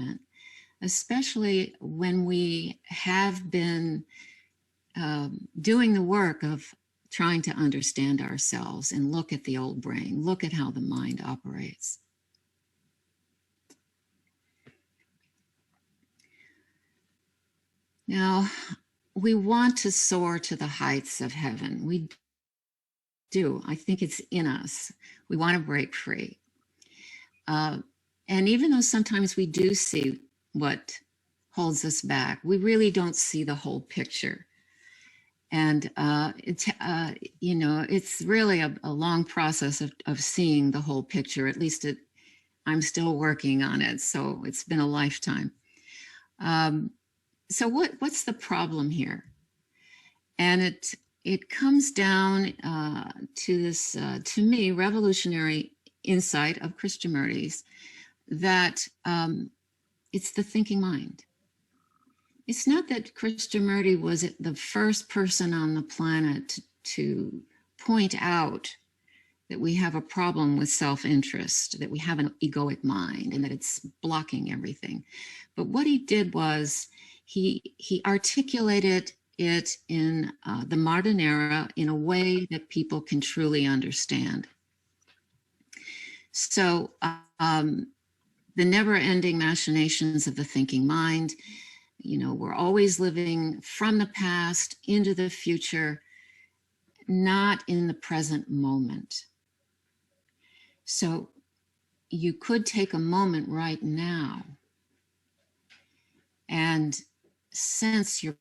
relevant, especially when we have been doing the work of trying to understand ourselves and look at the old brain, look at how the mind operates. Now, we want to soar to the heights of heaven. We do. I think it's in us. We want to break free. And even though sometimes we do see what holds us back, we really don't see the whole picture. And it's really a long process of seeing the whole picture. At least I'm still working on it, so it's been a lifetime. So what's the problem here? And it comes down to this, to me, revolutionary insight of Krishnamurti's, that it's the thinking mind. It's not that Krishnamurti was the first person on the planet to point out that we have a problem with self-interest, that we have an egoic mind and that it's blocking everything. But what he did was he articulated it in the modern era in a way that people can truly understand. So the never-ending machinations of the thinking mind, we're always living from the past into the future, not in the present moment. So you could take a moment right now and sense your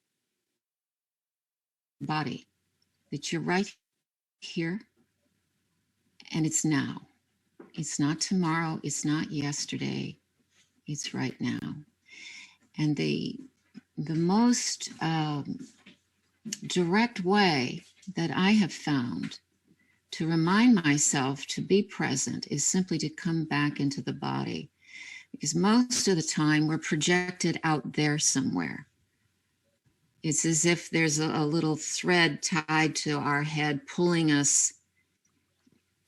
body, that you're right here and it's now. It's not tomorrow, it's not yesterday, it's right now. And the most direct way that I have found to remind myself to be present is simply to come back into the body. Because most of the time we're projected out there somewhere. It's as if there's a little thread tied to our head pulling us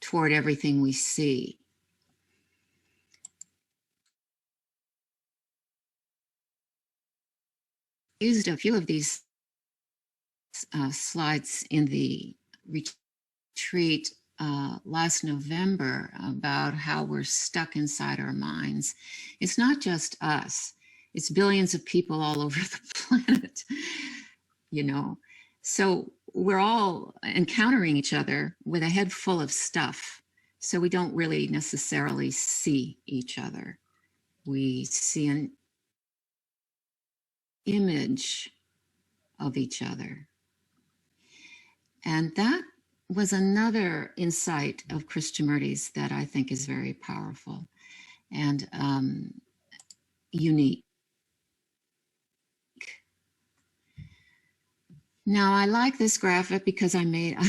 toward everything we see. I used a few of these slides in the retreat last November about how we're stuck inside our minds. It's not just us. It's billions of people all over the planet, So we're all encountering each other with a head full of stuff. So we don't really necessarily see each other. We see an image of each other. And that was another insight of Krishnamurti's that I think is very powerful and unique. Now, I like this graphic because I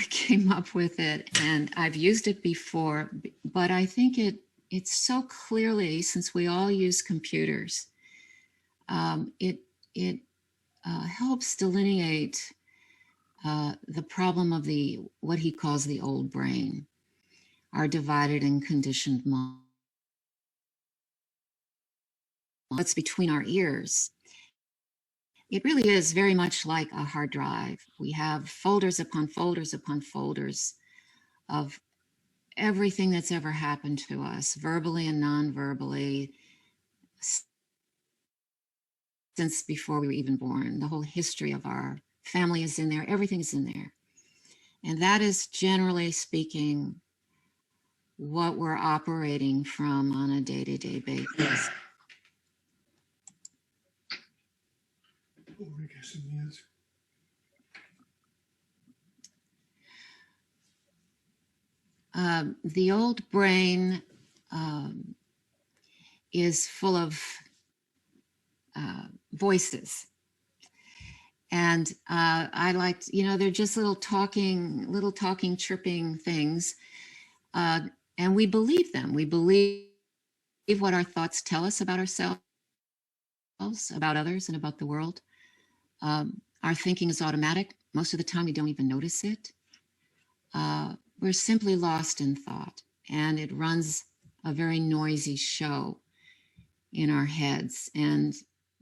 came up with it and I've used it before, but I think it's so clearly, since we all use computers, it helps delineate the problem of what he calls the old brain, our divided and conditioned mind. What's between our ears. It really is very much like a hard drive. We have folders upon folders upon folders of everything that's ever happened to us, verbally and non-verbally, since before we were even born. The whole history of our family is in there, everything is in there. And that is, generally speaking, what we're operating from on a day-to-day basis. The old brain is full of voices. And I liked, they're just little talking, chirping things. And we believe them. We believe what our thoughts tell us about ourselves, about others, and about the world. Our thinking is automatic. Most of the time, we don't even notice it. We're simply lost in thought, and it runs a very noisy show. in our heads, and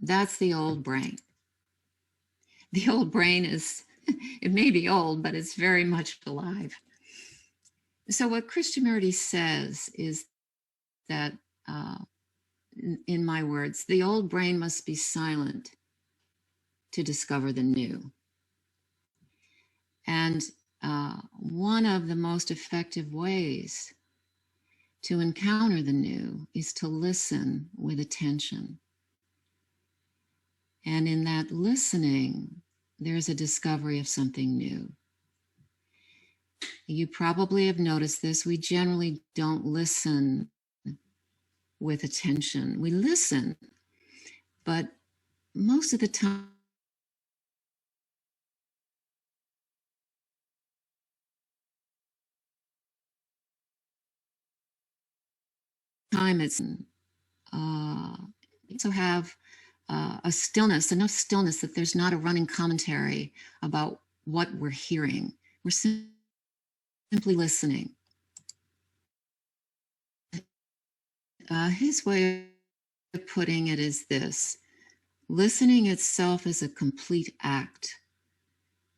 that's the old brain. The old brain is, it may be old, but it's very much alive. So what Krishnamurti says is that, in my words, the old brain must be silent to discover the new. And one of the most effective ways to encounter the new is to listen with attention. And in that listening, there's a discovery of something new. You probably have noticed this. We generally don't listen with attention. We listen, but most of the time it's also have a stillness, enough stillness that there's not a running commentary about what we're hearing. We're simply listening. His way of putting it is this: listening itself is a complete act.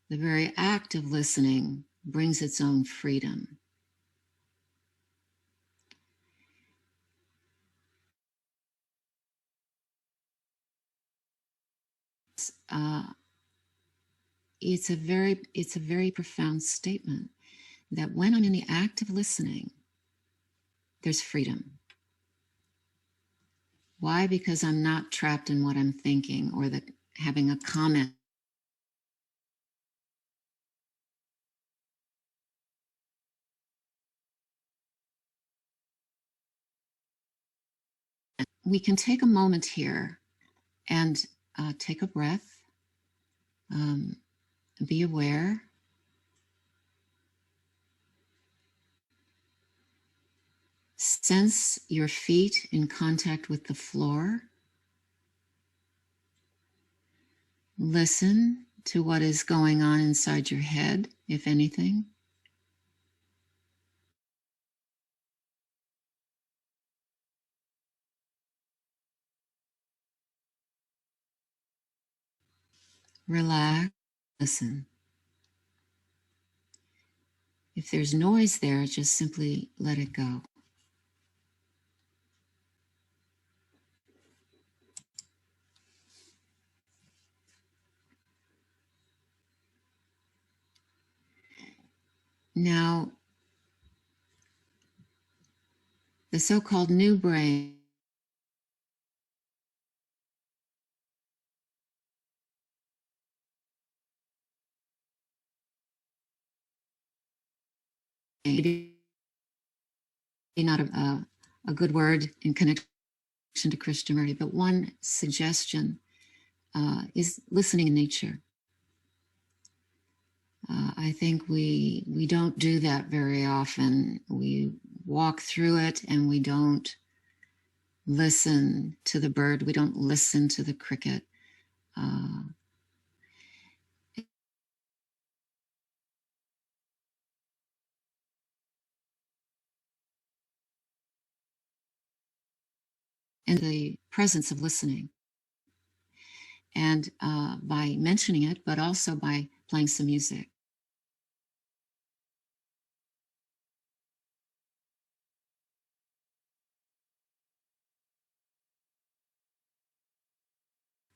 The very act of listening brings its own freedom. It's a very profound statement that when I'm in the act of listening, there's freedom. Why? Because I'm not trapped in what I'm thinking or having a comment. We can take a moment here and take a breath, be aware. Sense your feet in contact with the floor. Listen to what is going on inside your head, if anything. Relax, listen. If there's noise there, just simply let it go. Now, the so-called new brain maybe not a good word in connection to Krishnamurti, but one suggestion is listening in nature. I think we don't do that very often. We walk through it and we don't listen to the bird. We don't listen to the cricket. In the presence of listening. And by mentioning it, but also by playing some music.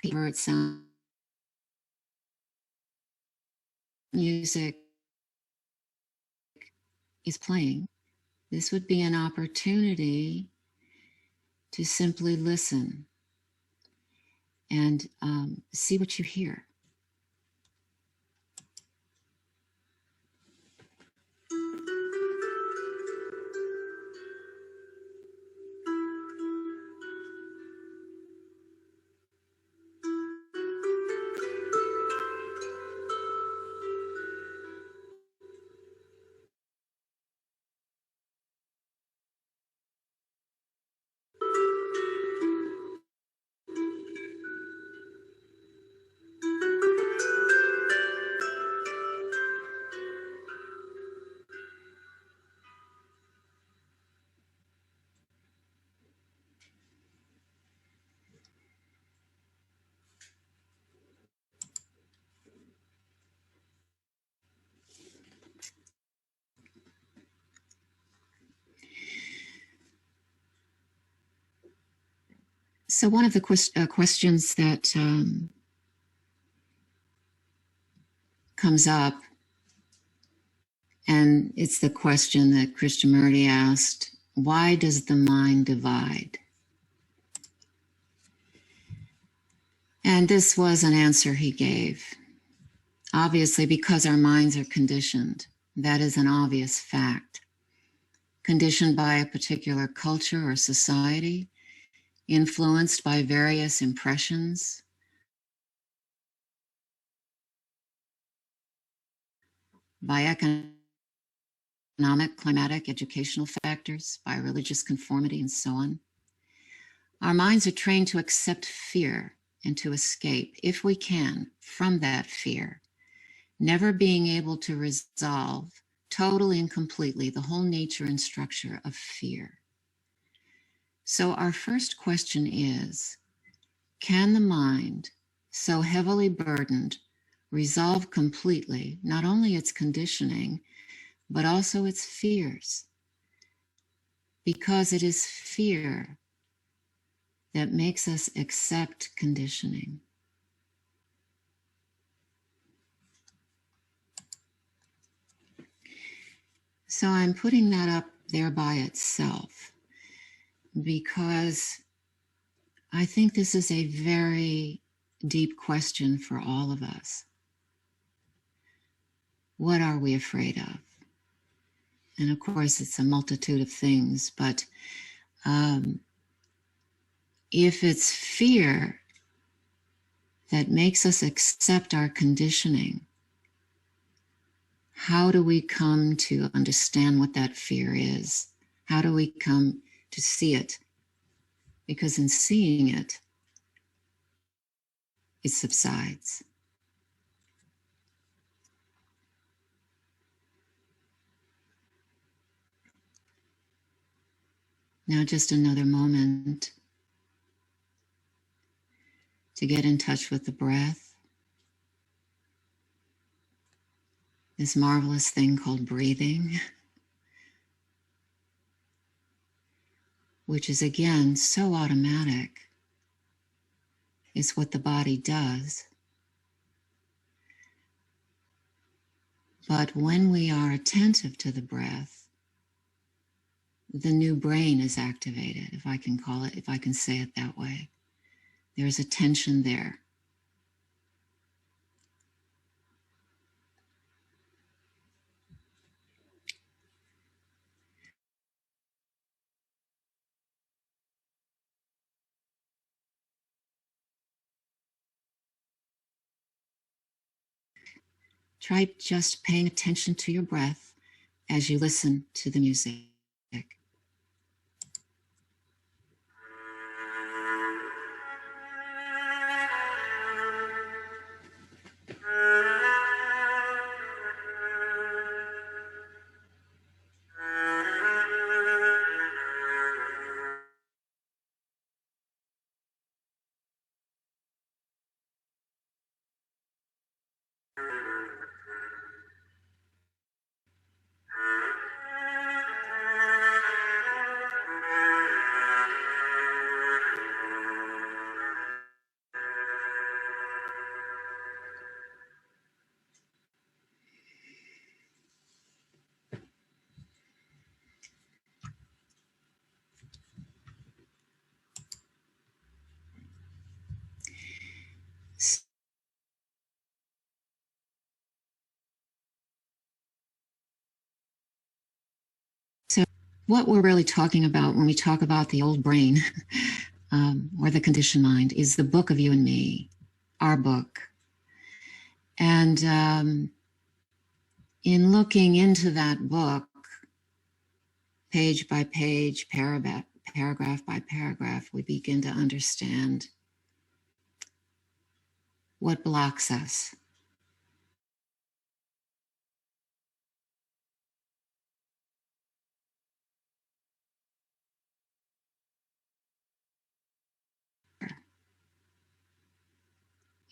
Bird sound, music is playing. This would be an opportunity to simply listen and see what you hear. So one of the questions that comes up, and it's the question that Krishnamurti asked, why does the mind divide? And this was an answer he gave. Obviously, because our minds are conditioned. That is an obvious fact. Conditioned by a particular culture or society, influenced by various impressions, by economic, climatic, educational factors, by religious conformity, and so on. Our minds are trained to accept fear and to escape, if we can, from that fear, never being able to resolve totally and completely the whole nature and structure of fear. So our first question is, can the mind, so heavily burdened, resolve completely not only its conditioning, but also its fears? Because it is fear that makes us accept conditioning. So I'm putting that up there by itself because I think this is a very deep question for all of us. What are we afraid of? And of course, it's a multitude of things, but if it's fear that makes us accept our conditioning, how do we come to understand what that fear is? How do we come to see it? Because in seeing it, it subsides. Now, just another moment to get in touch with the breath, this marvelous thing called breathing, which is again so automatic. It's what the body does. But when we are attentive to the breath, the new brain is activated, if I can call it, if I can say it that way. There's attention there. Try just paying attention to your breath as you listen to the music. So what we're really talking about when we talk about the old brain or the conditioned mind is the book of you and me, our book. And in looking into that book, page by page, paragraph by paragraph, we begin to understand what blocks us.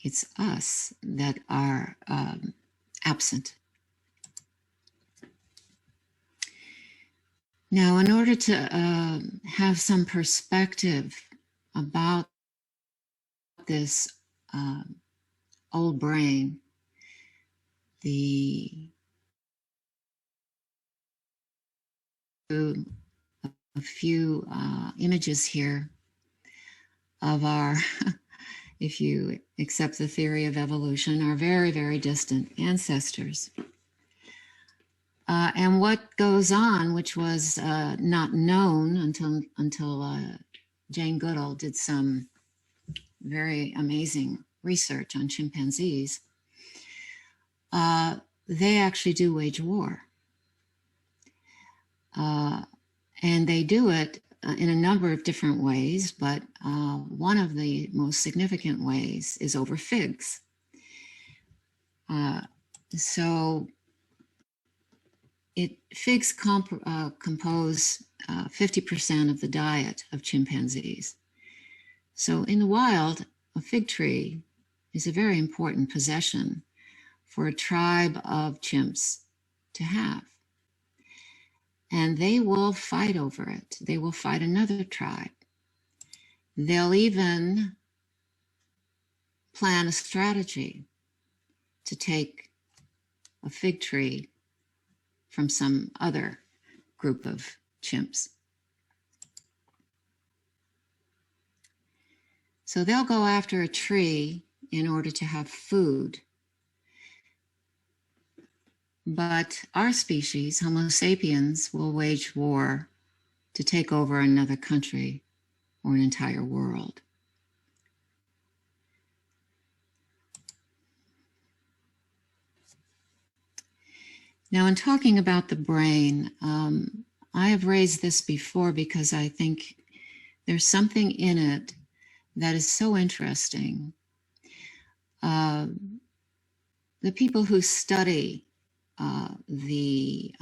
It's us that are absent. Now, in order to have some perspective about this old brain, a few images here of our, if you accept the theory of evolution, our very, very distant ancestors. And what goes on, which was not known until Jane Goodall did some very amazing research on chimpanzees, they actually do wage war. And they do it in a number of different ways, but one of the most significant ways is over figs. Figs compose 50% of the diet of chimpanzees. So in the wild, a fig tree is a very important possession for a tribe of chimps to have. And they will fight over it. They will fight another tribe. They'll even plan a strategy to take a fig tree from some other group of chimps. So they'll go after a tree in order to have food. But our species, Homo sapiens, will wage war to take over another country or an entire world. Now, in talking about the brain, I have raised this before because I think there's something in it that is so interesting. The people who study the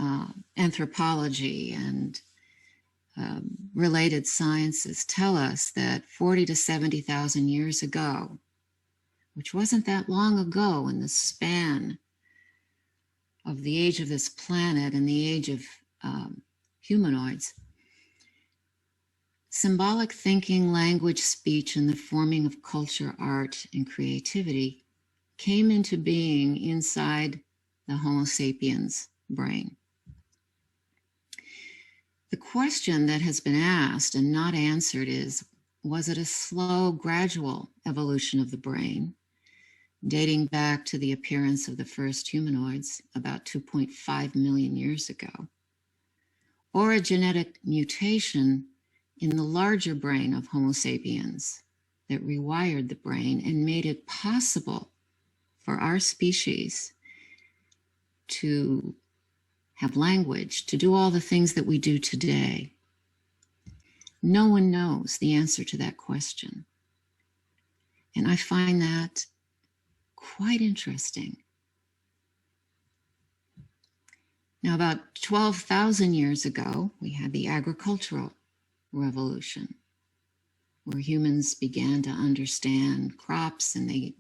anthropology and related sciences tell us that 40 to 70,000 years ago, which wasn't that long ago in the span of the age of this planet and the age of humanoids, symbolic thinking, language, speech, and the forming of culture, art, and creativity came into being inside the Homo sapiens brain. The question that has been asked and not answered is, was it a slow, gradual evolution of the brain, dating back to the appearance of the first humanoids about 2.5 million years ago, or a genetic mutation in the larger brain of Homo sapiens that rewired the brain and made it possible for our species to have language, to do all the things that we do today? No one knows the answer to that question. And I find that quite interesting. Now, about 12,000 years ago, we had the agricultural revolution, where humans began to understand crops, and they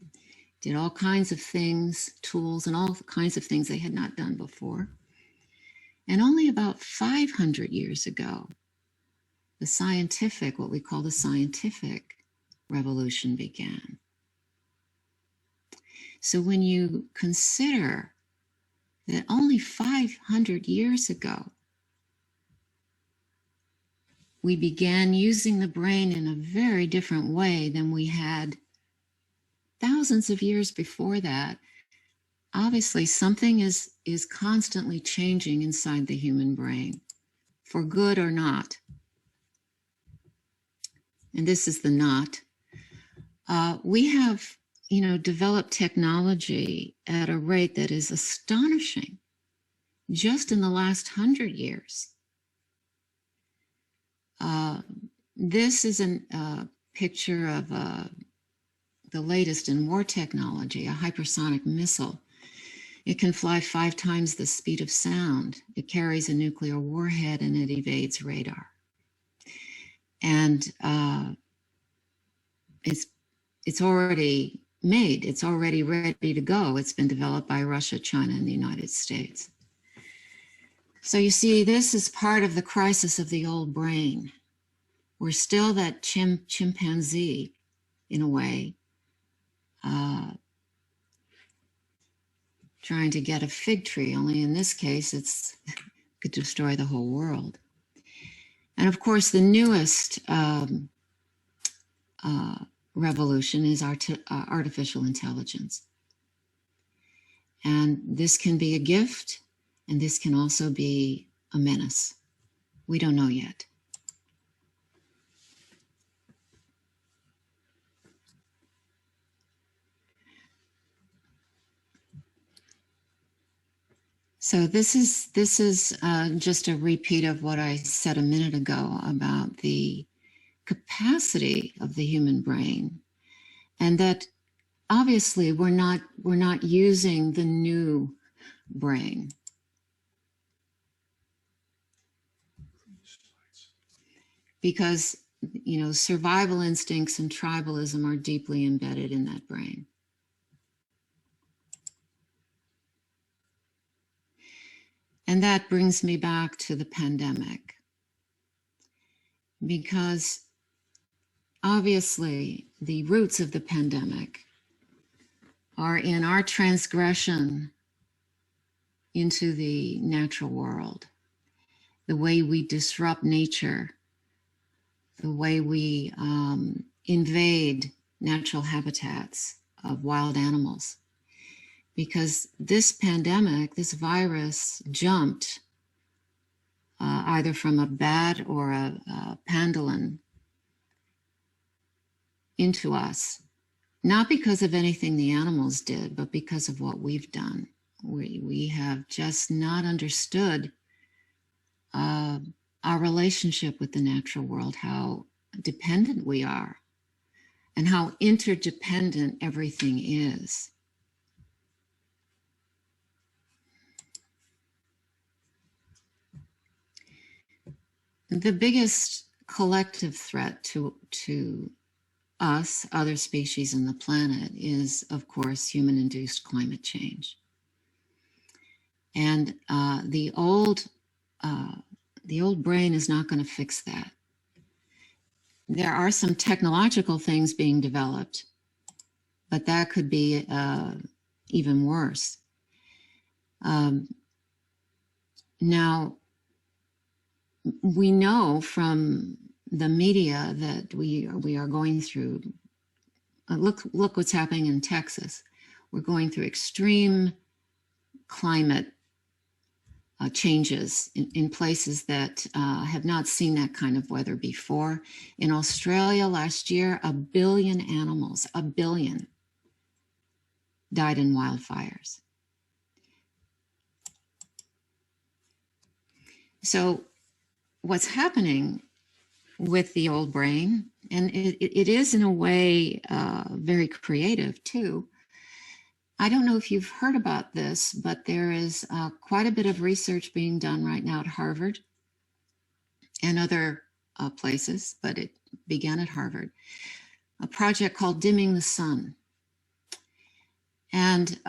did all kinds of things, tools, and all kinds of things they had not done before. And only about 500 years ago, the scientific, what we call the scientific revolution began. So when you consider that only 500 years ago, we began using the brain in a very different way than we had thousands of years before that, obviously something is constantly changing inside the human brain, for good or not. And this is the not. We have, developed technology at a rate that is astonishing just in the last 100 years. This is a picture of the latest in war technology, a hypersonic missile. It can fly 5 times the speed of sound. It carries a nuclear warhead and it evades radar. And it's already made. It's already ready to go. It's been developed by Russia, China, and the United States. So you see, this is part of the crisis of the old brain. We're still that chimpanzee, in a way, trying to get a fig tree, only in this case, it could destroy the whole world. And of course, the newest revolution is artificial intelligence. And this can be a gift, and this can also be a menace. We don't know yet. So this is just a repeat of what I said a minute ago about the capacity of the human brain, and that obviously we're not using the new brain. Because, you know, survival instincts and tribalism are deeply embedded in that brain. And that brings me back to the pandemic, because obviously the roots of the pandemic are in our transgression into the natural world, the way we disrupt nature, the way we invade natural habitats of wild animals. Because this pandemic, this virus jumped either from a bat or a pangolin into us, not because of anything the animals did, but because of what we've done. We have just not understood our relationship with the natural world, how dependent we are, and how interdependent everything is. The biggest collective threat to us, other species on the planet, is, of course, human-induced climate change. And the old brain is not going to fix that. There are some technological things being developed, but that could be even worse. Now, we know from the media that we are going through, look what's happening in Texas. We're going through extreme climate changes in places that have not seen that kind of weather before. In Australia last year, 1 billion animals, 1 billion, died in wildfires. So what's happening with the old brain, and it is in a way very creative too. I don't know if you've heard about this, but there is quite a bit of research being done right now at Harvard and other places, but it began at Harvard, a project called Dimming the Sun. And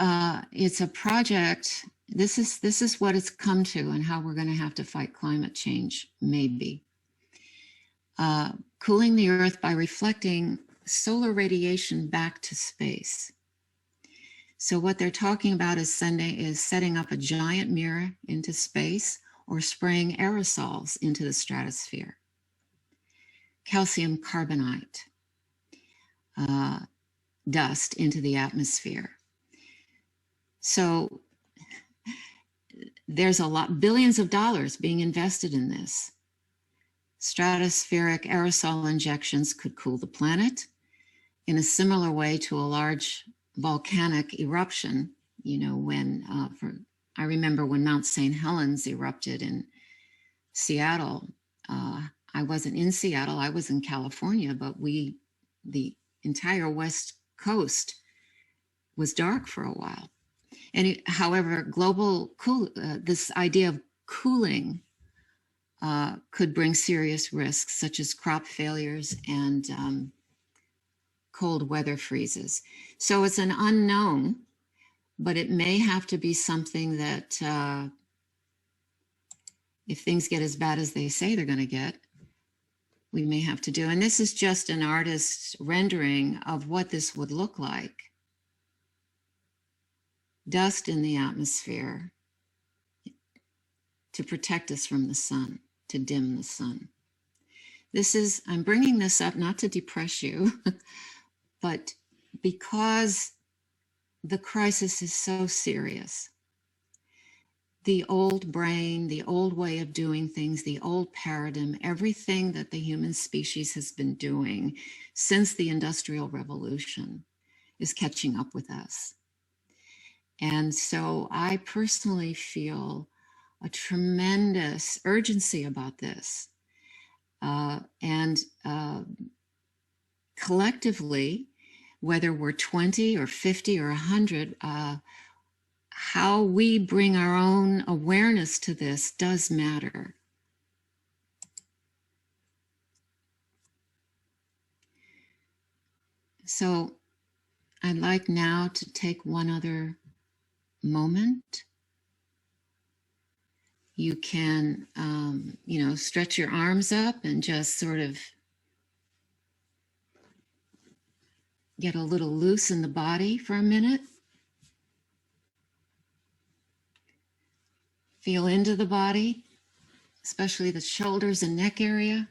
it's a project, this is what it's come to and how we're going to have to fight climate change, maybe. Cooling the Earth by reflecting solar radiation back to space. So what they're talking about is setting up a giant mirror into space or spraying aerosols into the stratosphere. Calcium carbonate dust into the atmosphere. So there's billions of dollars being invested in this. Stratospheric aerosol injections could cool the planet in a similar way to a large volcanic eruption. You know, when I remember when Mount St. Helens erupted in Seattle. I wasn't in Seattle, I was in California, but the entire West Coast was dark for a while. And however, this idea of cooling could bring serious risks, such as crop failures and cold weather freezes. So it's an unknown, but it may have to be something that if things get as bad as they say they're going to get, we may have to do. And this is just an artist's rendering of what this would look like dust in the atmosphere to protect us from the sun, to dim the sun. I'm bringing this up not to depress you, but because the crisis is so serious. The old brain, the old way of doing things, the old paradigm, everything that the human species has been doing since the Industrial Revolution is catching up with us. And so I personally feel a tremendous urgency about this. And collectively, whether we're 20 or 50 or 100, how we bring our own awareness to this does matter. So I'd like now to take one other moment. You can, stretch your arms up and just sort of get a little loose in the body for a minute. Feel into the body, especially the shoulders and neck area.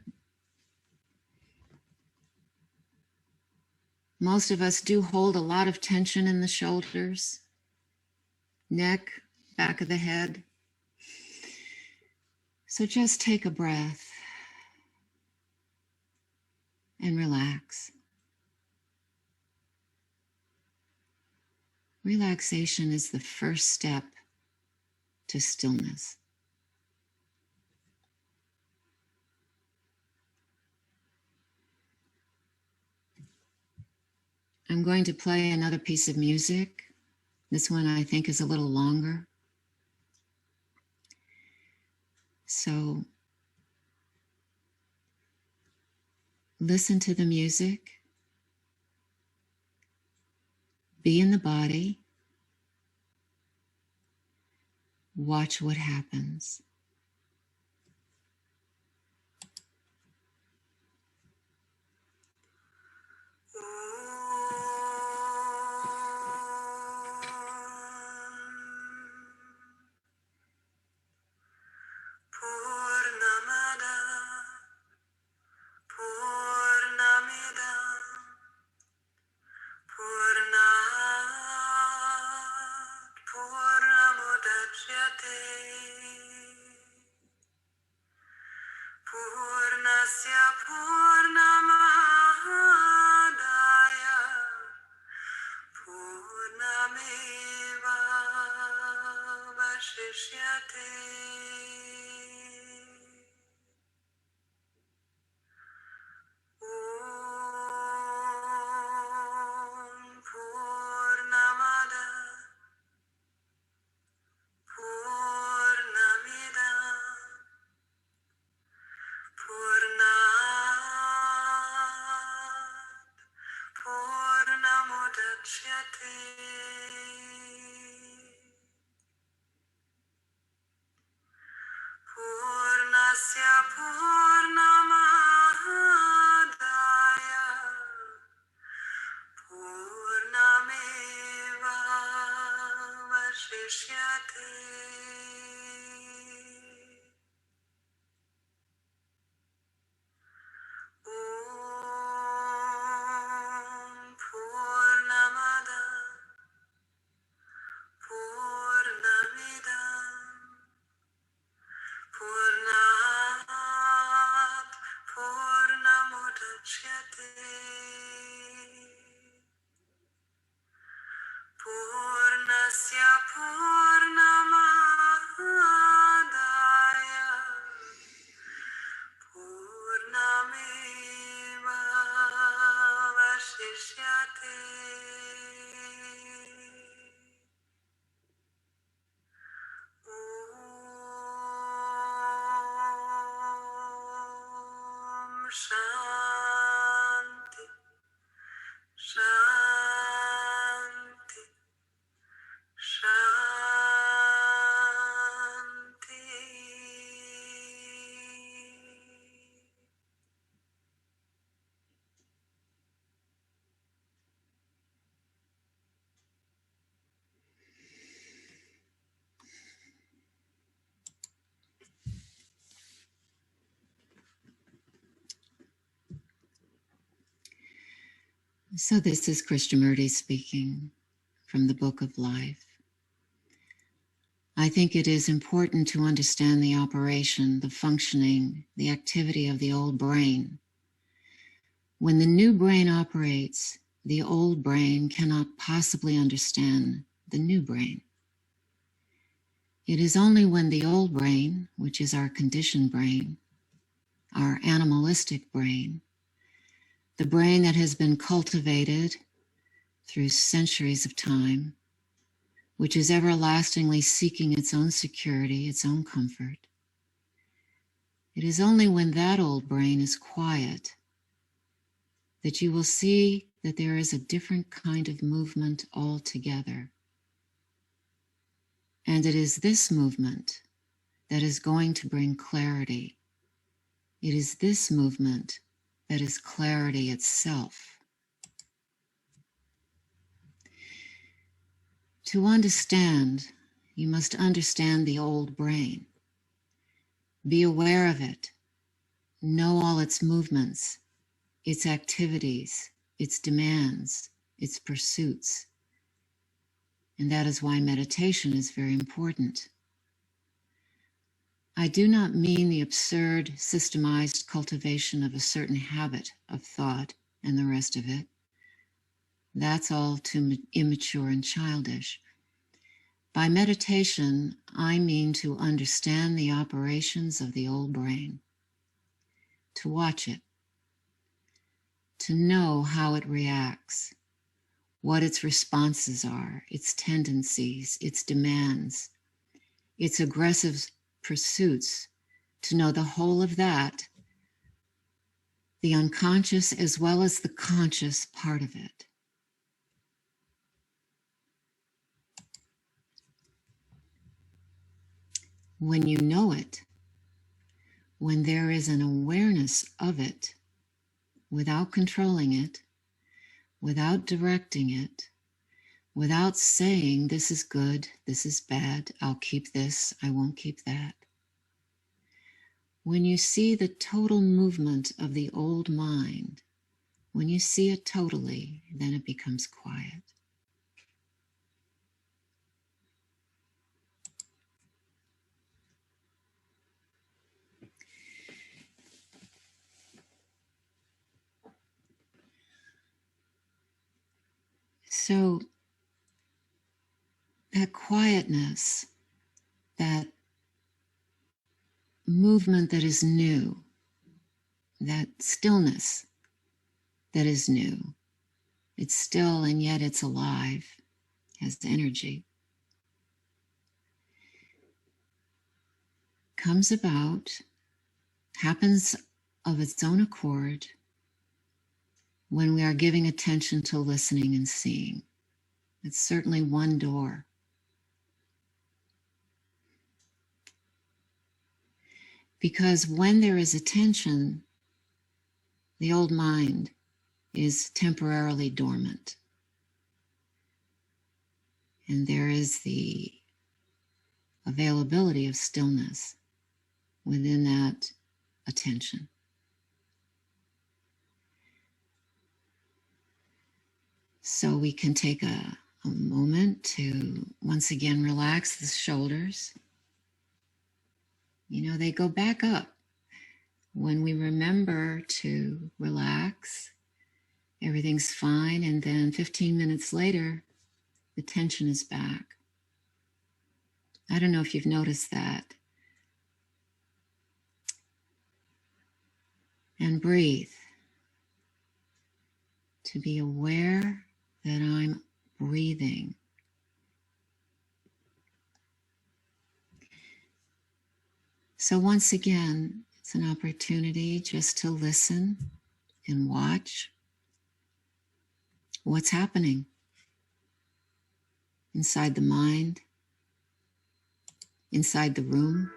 Most of us do hold a lot of tension in the shoulders, neck, back of the head. So just take a breath and relax. Relaxation is the first step to stillness. I'm going to play another piece of music. This one I think is a little longer. So listen to the music. Be in the body. Watch what happens. So this is Krishnamurti speaking from the Book of Life. I think it is important to understand the operation, the functioning, the activity of the old brain. When the new brain operates, the old brain cannot possibly understand the new brain. It is only when the old brain, which is our conditioned brain, our animalistic brain, the brain that has been cultivated through centuries of time, which is everlastingly seeking its own security, its own comfort. It is only when that old brain is quiet that you will see that there is a different kind of movement altogether. And it is this movement that is going to bring clarity. It is this movement that is clarity itself. To understand, you must understand the old brain. Be aware of it. Know all its movements, its activities, its demands, its pursuits. And that is why meditation is very important. I do not mean the absurd, systemized cultivation of a certain habit of thought and the rest of it. That's all too immature and childish. By meditation, I mean to understand the operations of the old brain, to watch it, to know how it reacts, what its responses are, its tendencies, its demands, its aggressive pursuits, to know the whole of that, the unconscious as well as the conscious part of it. When you know it, when there is an awareness of it, without controlling it, without directing it, without saying, this is good, this is bad, I'll keep this, I won't keep that. When you see the total movement of the old mind, when you see it totally, then it becomes quiet. So that quietness, that movement that is new, that stillness that is new, it's still and yet it's alive, has energy, comes about, happens of its own accord when we are giving attention to listening and seeing. It's certainly one door. Because when there is attention, the old mind is temporarily dormant. And there is the availability of stillness within that attention. So we can take a moment to once again relax the shoulders. You know, they go back up when we remember to relax. Everything's fine, and then 15 minutes later, the tension is back. I don't know if you've noticed that. And breathe. To be aware that I'm breathing. So once again, it's an opportunity just to listen and watch what's happening inside the mind, inside the room.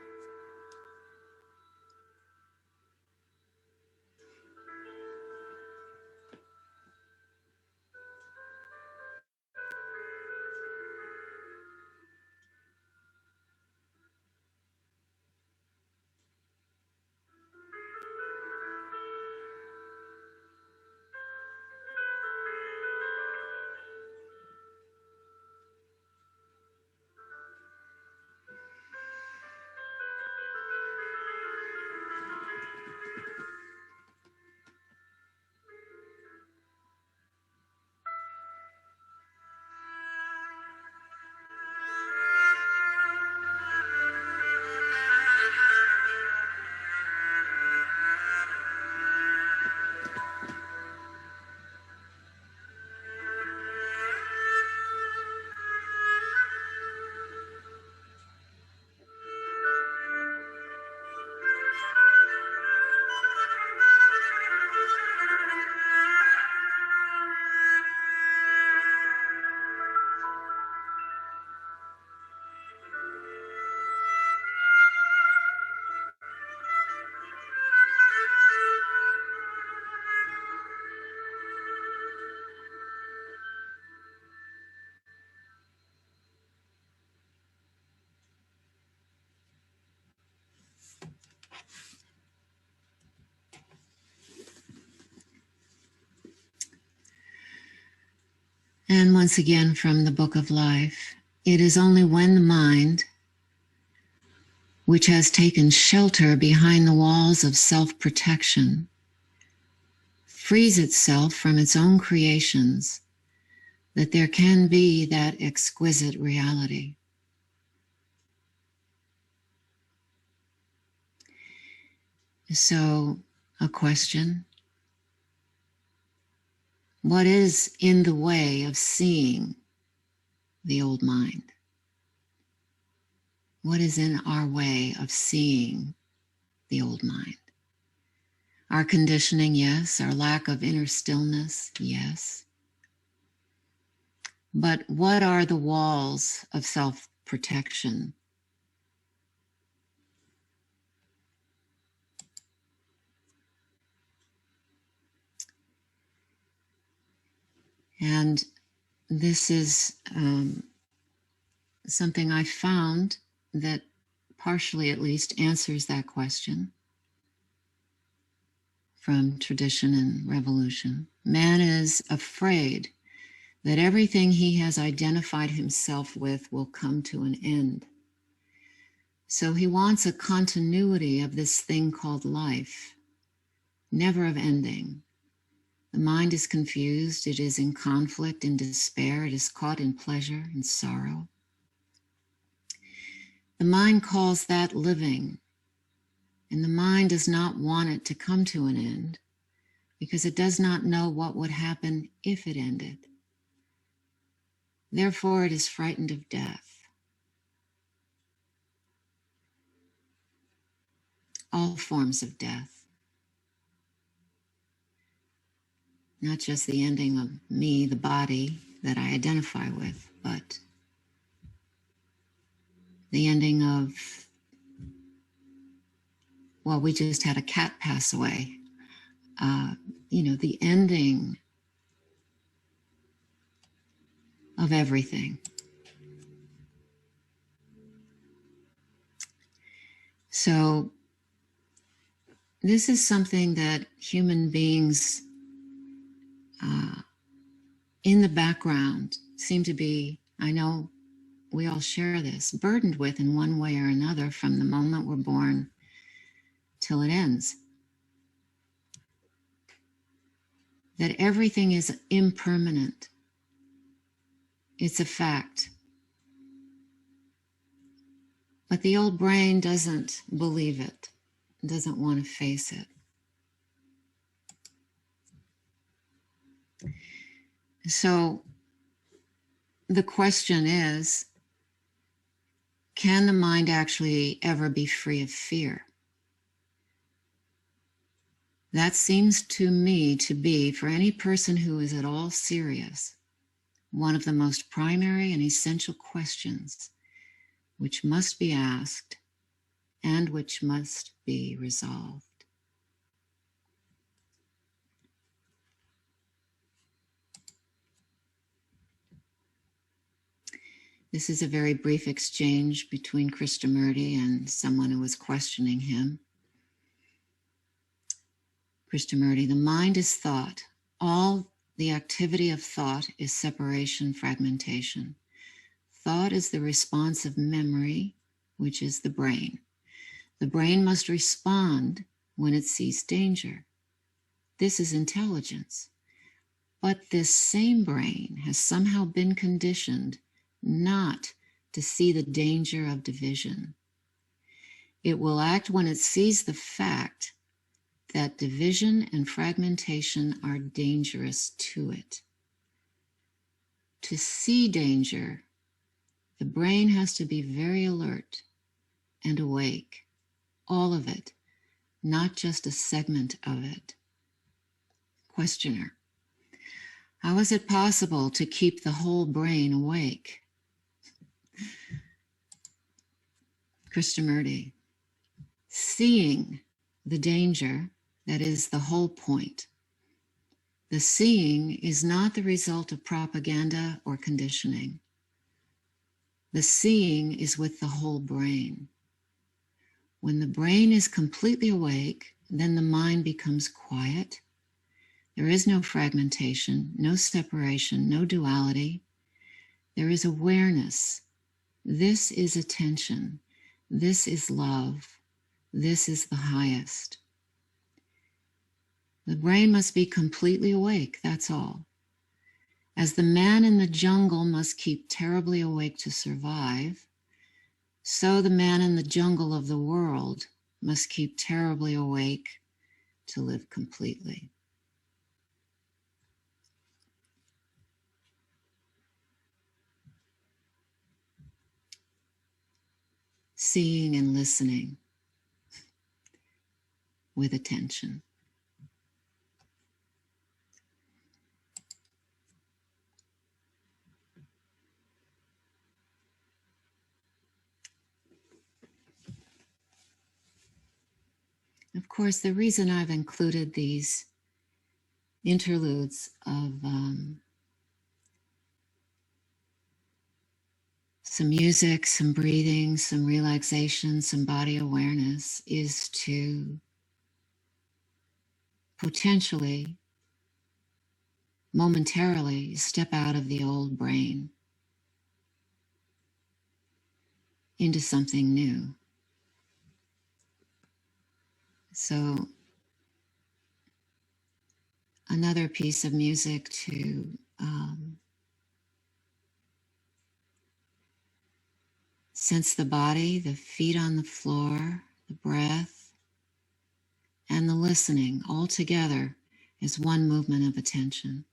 And once again from the Book of Life, it is only when the mind, which has taken shelter behind the walls of self-protection, frees itself from its own creations, that there can be that exquisite reality. So, a question: what is in the way of seeing the old mind? What is in our way of seeing the old mind? Our conditioning, yes. Our lack of inner stillness, yes. But what are the walls of self-protection? And this is something I found that partially at least answers that question from tradition and revolution. Man is afraid that everything he has identified himself with will come to an end. So he wants a continuity of this thing called life, never of ending. The mind is confused, it is in conflict, in despair, it is caught in pleasure and sorrow. The mind calls that living, and the mind does not want it to come to an end because it does not know what would happen if it ended. Therefore, it is frightened of death. All forms of death. Not just the ending of me, the body that I identify with, but the ending of, well, we just had a cat pass away. The ending of everything. So this is something that human beings in the background seem to be, I know we all share this, burdened with in one way or another from the moment we're born till it ends. That everything is impermanent. It's a fact. But the old brain doesn't believe it, doesn't want to face it. So the question is, can the mind actually ever be free of fear? That seems to me to be, for any person who is at all serious, one of the most primary and essential questions which must be asked and which must be resolved. This is a very brief exchange between Krishnamurti and someone who was questioning him. Krishnamurti: the mind is thought. All the activity of thought is separation, fragmentation. Thought is the response of memory, which is the brain. The brain must respond when it sees danger. This is intelligence. But this same brain has somehow been conditioned not to see the danger of division. It will act when it sees the fact that division and fragmentation are dangerous to it. To see danger, the brain has to be very alert and awake, all of it, not just a segment of it. Questioner: how is it possible to keep the whole brain awake? Krishnamurti: seeing the danger, that is the whole point. The seeing is not the result of propaganda or conditioning. The seeing is with the whole brain. When the brain is completely awake, then the mind becomes quiet. There is no fragmentation, no separation, no duality. There is awareness. This is attention. This is love. This is the highest. The brain must be completely awake, that's all. As the man in the jungle must keep terribly awake to survive, so the man in the jungle of the world must keep terribly awake to live completely. Seeing and listening with attention. Of course, the reason I've included these interludes of some music, some breathing, some relaxation, some body awareness is to potentially, momentarily step out of the old brain into something new. So another piece of music to sense the body, the feet on the floor, the breath, and the listening all together as one movement of attention.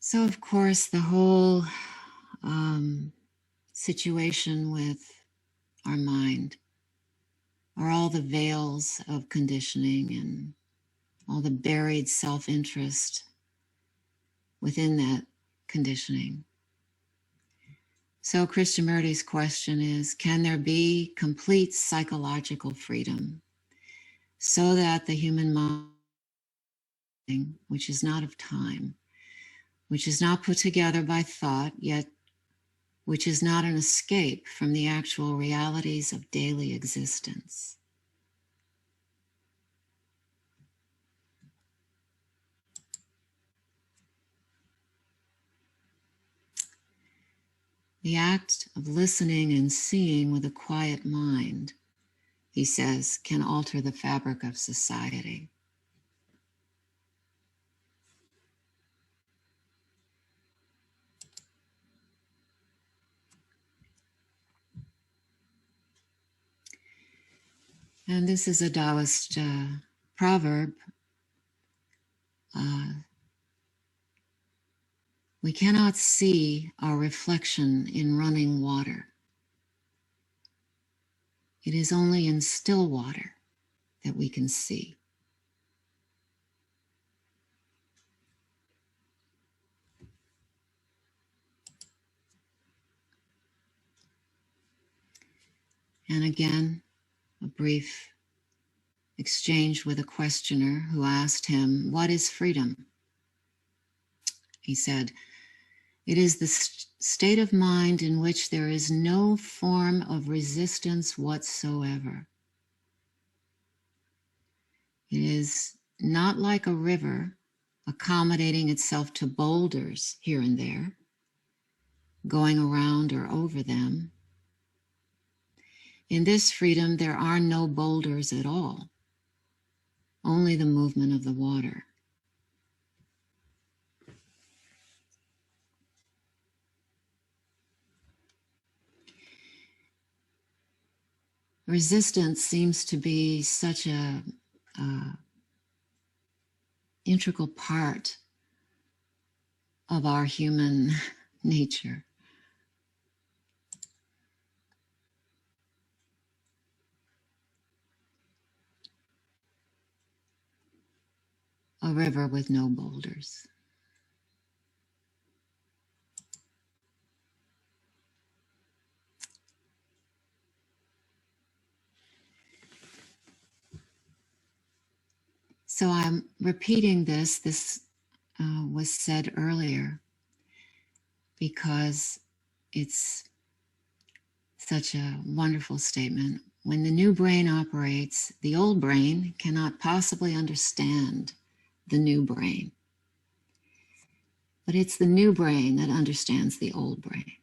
So, of course, the whole situation with our mind are all the veils of conditioning and all the buried self-interest within that conditioning. So Krishnamurti's question is, can there be complete psychological freedom so that the human mind, which is not of time, which is not put together by thought, yet which is not an escape from the actual realities of daily existence? The act of listening and seeing with a quiet mind, he says, can alter the fabric of society. And this is a Taoist proverb. We cannot see our reflection in running water. It is only in still water that we can see. And again, a brief exchange with a questioner who asked him, "What is freedom?" He said, "It is the state of mind in which there is no form of resistance whatsoever. It is not like a river accommodating itself to boulders here and there, going around or over them. In this freedom, there are no boulders at all, only the movement of the water." Resistance seems to be such a integral part of our human nature. A river with no boulders. So I'm repeating this. This was said earlier because it's such a wonderful statement. When the new brain operates, the old brain cannot possibly understand the new brain. But it's the new brain that understands the old brain.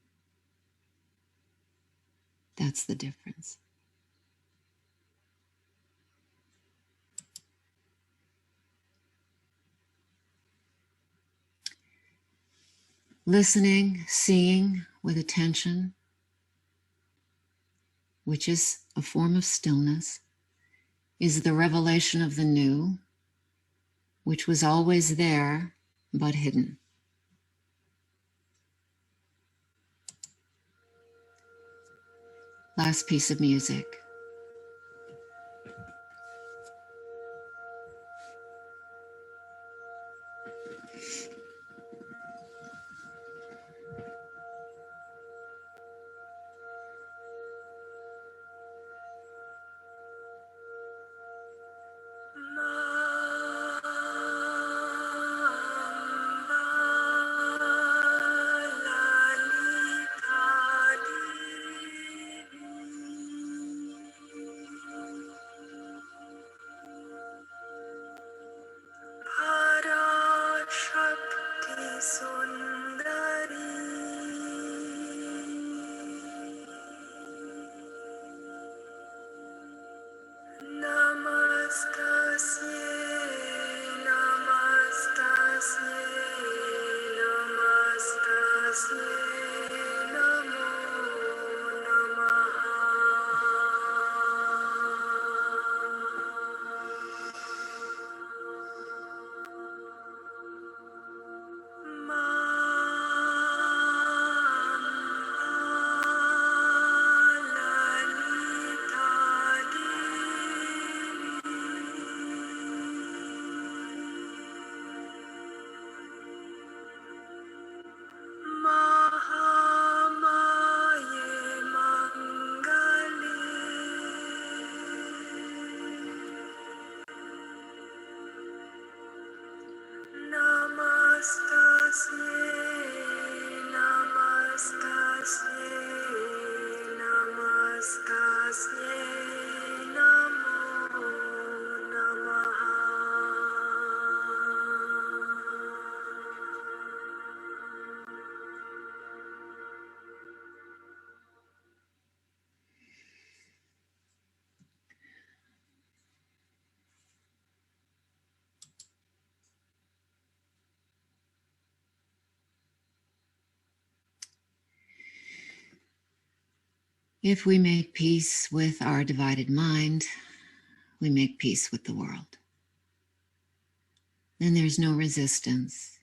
That's the difference. Listening, seeing with attention, which is a form of stillness, is the revelation of the new, which was always there but hidden. Last piece of music. If we make peace with our divided mind, we make peace with the world. Then there's no resistance.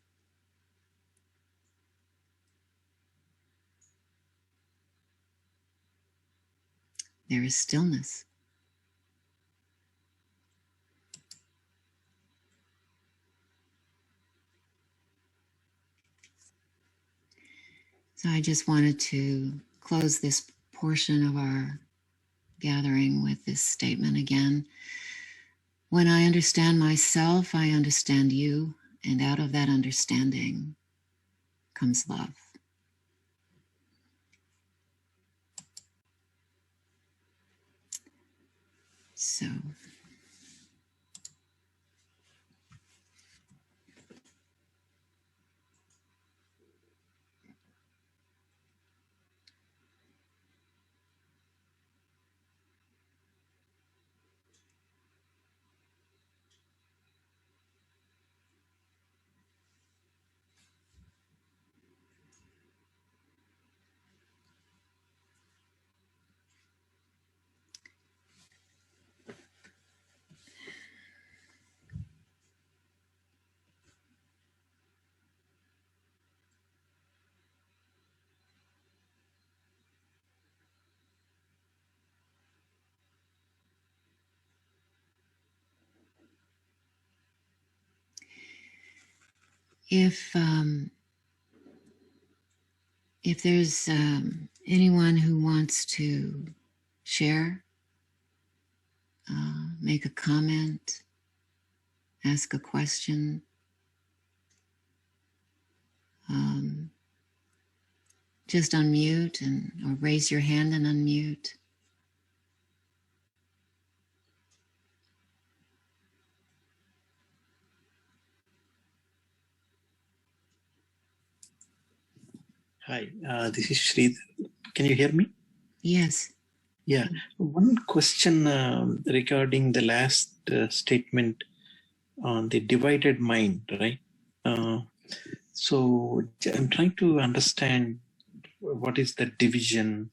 There is stillness. So I just wanted to close this portion of our gathering with this statement again. When I understand myself, I understand you, and out of that understanding, comes love. So if there's anyone who wants to share, make a comment, ask a question, just unmute or raise your hand and unmute. Hi, this is Sridhar. Can you hear me? Yes. Yeah. One question regarding the last statement on the divided mind, right? So I'm trying to understand what is the division.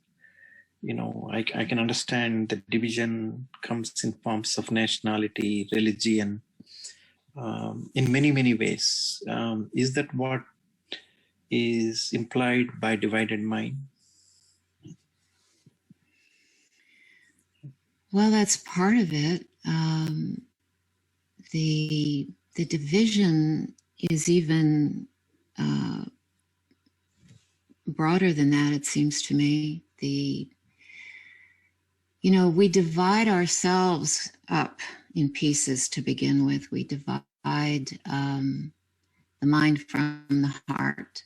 You know, I can understand the division comes in forms of nationality, religion, in many, many ways. Is that what is implied by divided mind? Well, that's part of it. The division is even broader than that, it seems to me. We divide ourselves up in pieces to begin with. We divide the mind from the heart.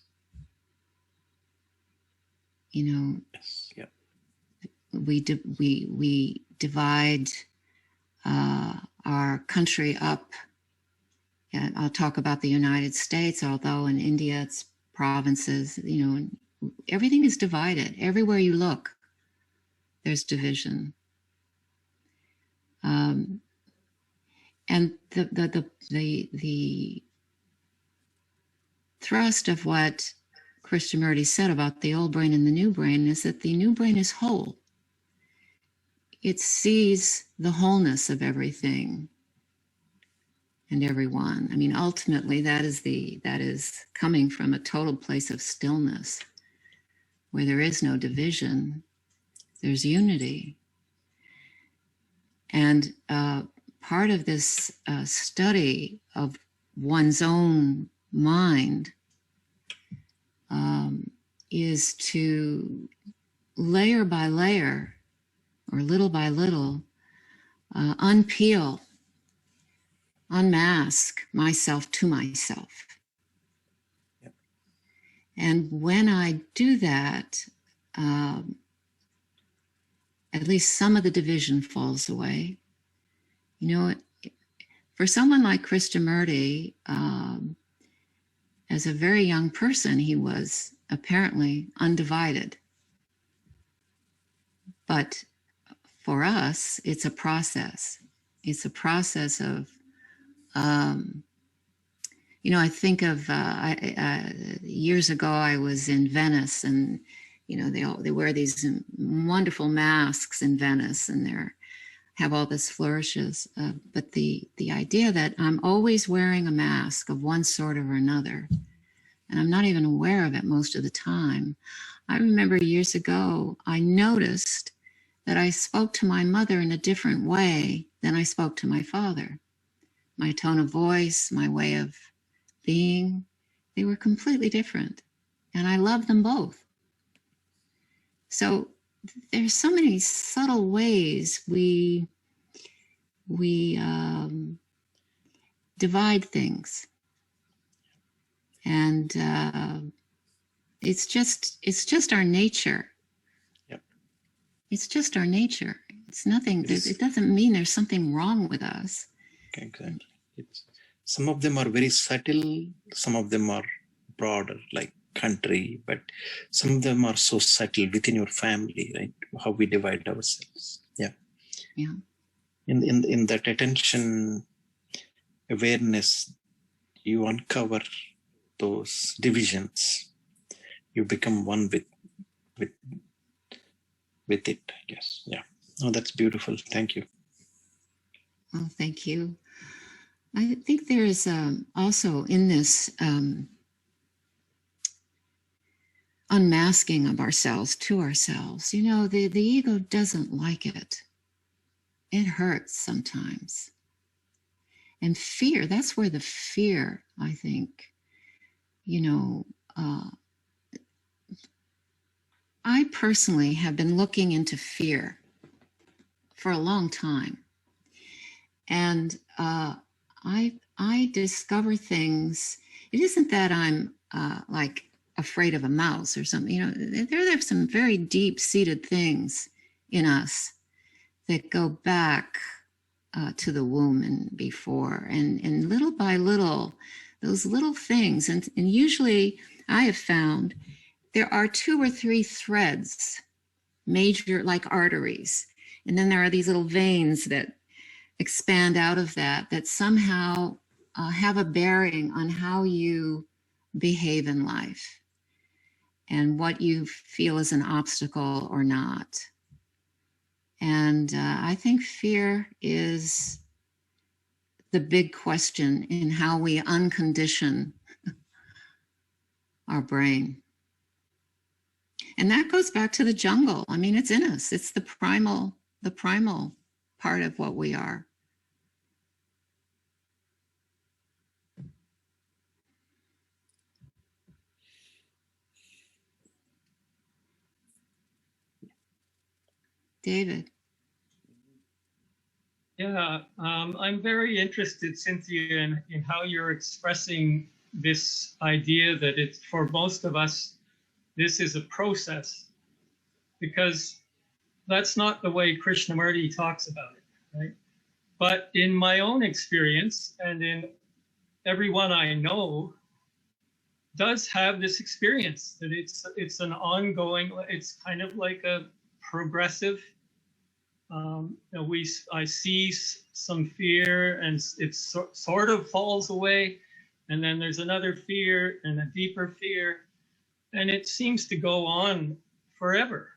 Yes. Yeah. We divide our country up. And I'll talk about the United States, although in India it's provinces. Everything is divided. Everywhere you look, there's division. And the thrust of what Krishnamurti said about the old brain and the new brain is that the new brain is whole. It sees the wholeness of everything and everyone. I mean, ultimately, that is coming from a total place of stillness, where there is no division, there's unity. And part of this study of one's own mind is to layer by layer, or little by little, unpeel, unmask myself to myself. Yep. And when I do that, at least some of the division falls away. For someone like Krishnamurti, as a very young person, he was apparently undivided. But for us, it's a process. It's a process of, I think of years ago, I was in Venice, and they wear these wonderful masks in Venice, and have all this flourishes. But the idea that I'm always wearing a mask of one sort or another, and I'm not even aware of it most of the time. I remember years ago, I noticed that I spoke to my mother in a different way than I spoke to my father. My tone of voice, my way of being, they were completely different. And I love them both. So there's so many subtle ways we divide things. And it's just our nature. Yep. It's just our nature. It's nothing. It doesn't mean there's something wrong with us. Exactly. Some of them are very subtle. Some of them are broader, like country, but some of them are so subtle within your family, right? How we divide ourselves. Yeah. Yeah. In that attention awareness, you uncover those divisions. You become one with it, I guess. Yeah. Oh, that's beautiful. Thank you. Well, thank you. I think there's also in this unmasking of ourselves to ourselves, the ego doesn't like it. It hurts sometimes. And fear, that's where the fear, I think, I personally have been looking into fear for a long time. And I discover things. It isn't that I'm like afraid of a mouse or something. There's some very deep-seated things in us that go back to the womb and before, and little by little, those little things, and usually I have found there are 2 or 3 threads, major, like arteries, and then there are these little veins that expand out of that somehow have a bearing on how you behave in life and what you feel is an obstacle or not. And I think fear is the big question in how we uncondition our brain. And that goes back to the jungle. I mean, it's in us. It's the primal part of what we are. David. Yeah, I'm very interested, Cynthia, in how you're expressing this idea that it's, for most of us, this is a process, because that's not the way Krishnamurti talks about it, right? But in my own experience, and in everyone I know, does have this experience that it's an ongoing, it's kind of like a progressive. I see some fear, and it sort of falls away, and then there's another fear and a deeper fear, and it seems to go on forever.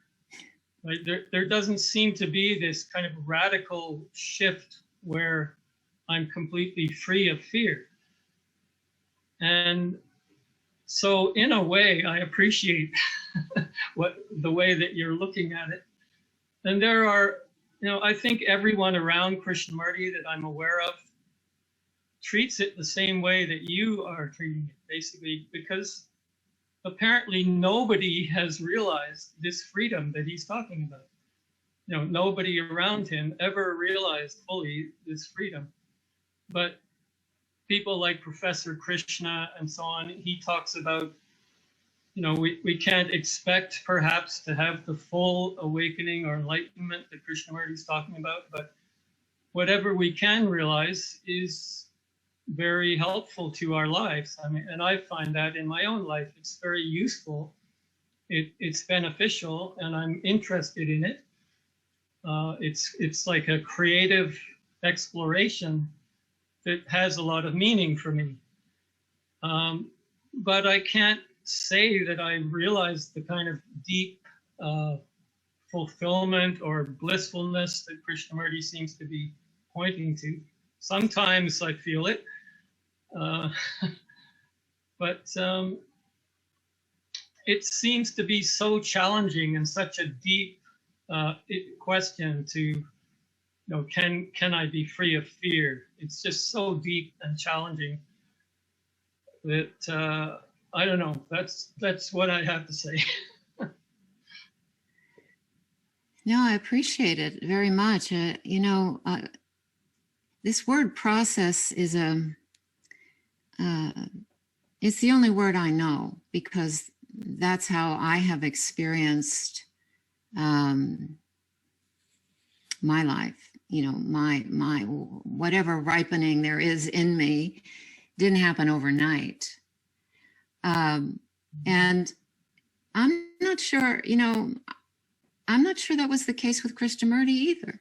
Right? There doesn't seem to be this kind of radical shift where I'm completely free of fear. And so in a way, I appreciate the way that you're looking at it. And there are, I think everyone around Krishnamurti that I'm aware of treats it the same way that you are treating it, basically, because apparently nobody has realized this freedom that he's talking about. Nobody around him ever realized fully this freedom. But people like Professor Krishna and so on, he talks about, we can't expect perhaps to have the full awakening or enlightenment that Krishnamurti is talking about, but whatever we can realize is very helpful to our lives. I mean, and I find that in my own life, it's very useful. It's beneficial, and I'm interested in it. It's like a creative exploration that has a lot of meaning for me. But I can't say that I realized the kind of deep fulfillment or blissfulness that Krishnamurti seems to be pointing to. Sometimes I feel it, but it seems to be so challenging and such a deep question to, can I be free of fear? It's just so deep and challenging that I don't know. That's what I have to say. No, I appreciate it very much. This word process is it's the only word I know, because that's how I have experienced my life. You know, my whatever ripening there is in me didn't happen overnight. And I'm not sure, you know, I'm not sure that was the case with Krishnamurti either.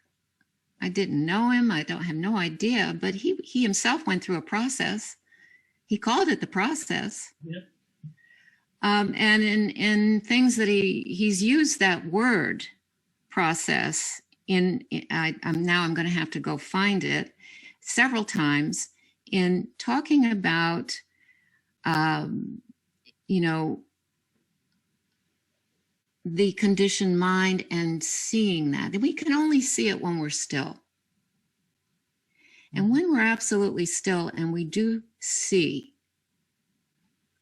I didn't know him. I don't have no idea, but he himself went through a process. He called it the process. Yeah. And in things that he's used that word process I'm going to have to go find it several times in talking about, you know, the conditioned mind and seeing that. We can only see it when we're still. And when we're absolutely still and we do see,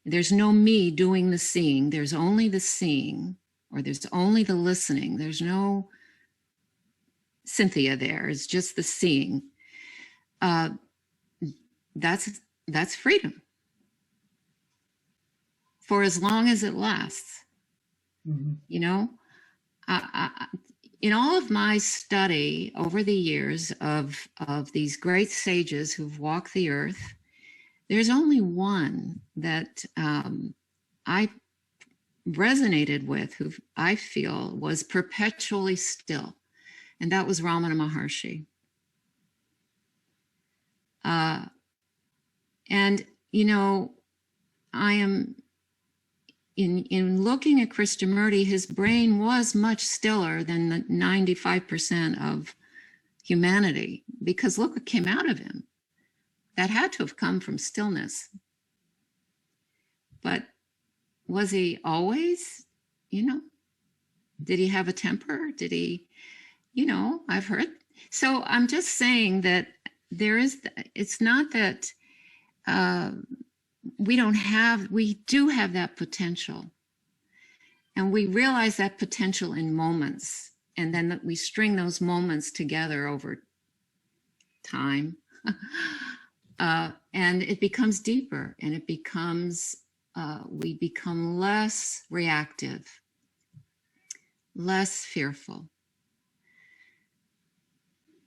there's no me doing the seeing, there's only the seeing, or there's only the listening. There's no Cynthia there, it's just the seeing. That's freedom. For as long as it lasts. Mm-hmm. You know, in all of my study over the years of these great sages who've walked the earth, there's only one that I resonated with, who I feel was perpetually still, and that was Ramana Maharshi. And, you know, I am... In looking at Krishnamurti, his brain was much stiller than the 95% of humanity, because look what came out of him. That had to have come from stillness. But was he always, you know, did he have a temper? Did he, you know, I've heard. So I'm just saying that it's not that, we do have that potential, and we realize that potential in moments, and then we string those moments together over time, and it becomes deeper, and it becomes we become less reactive, less fearful.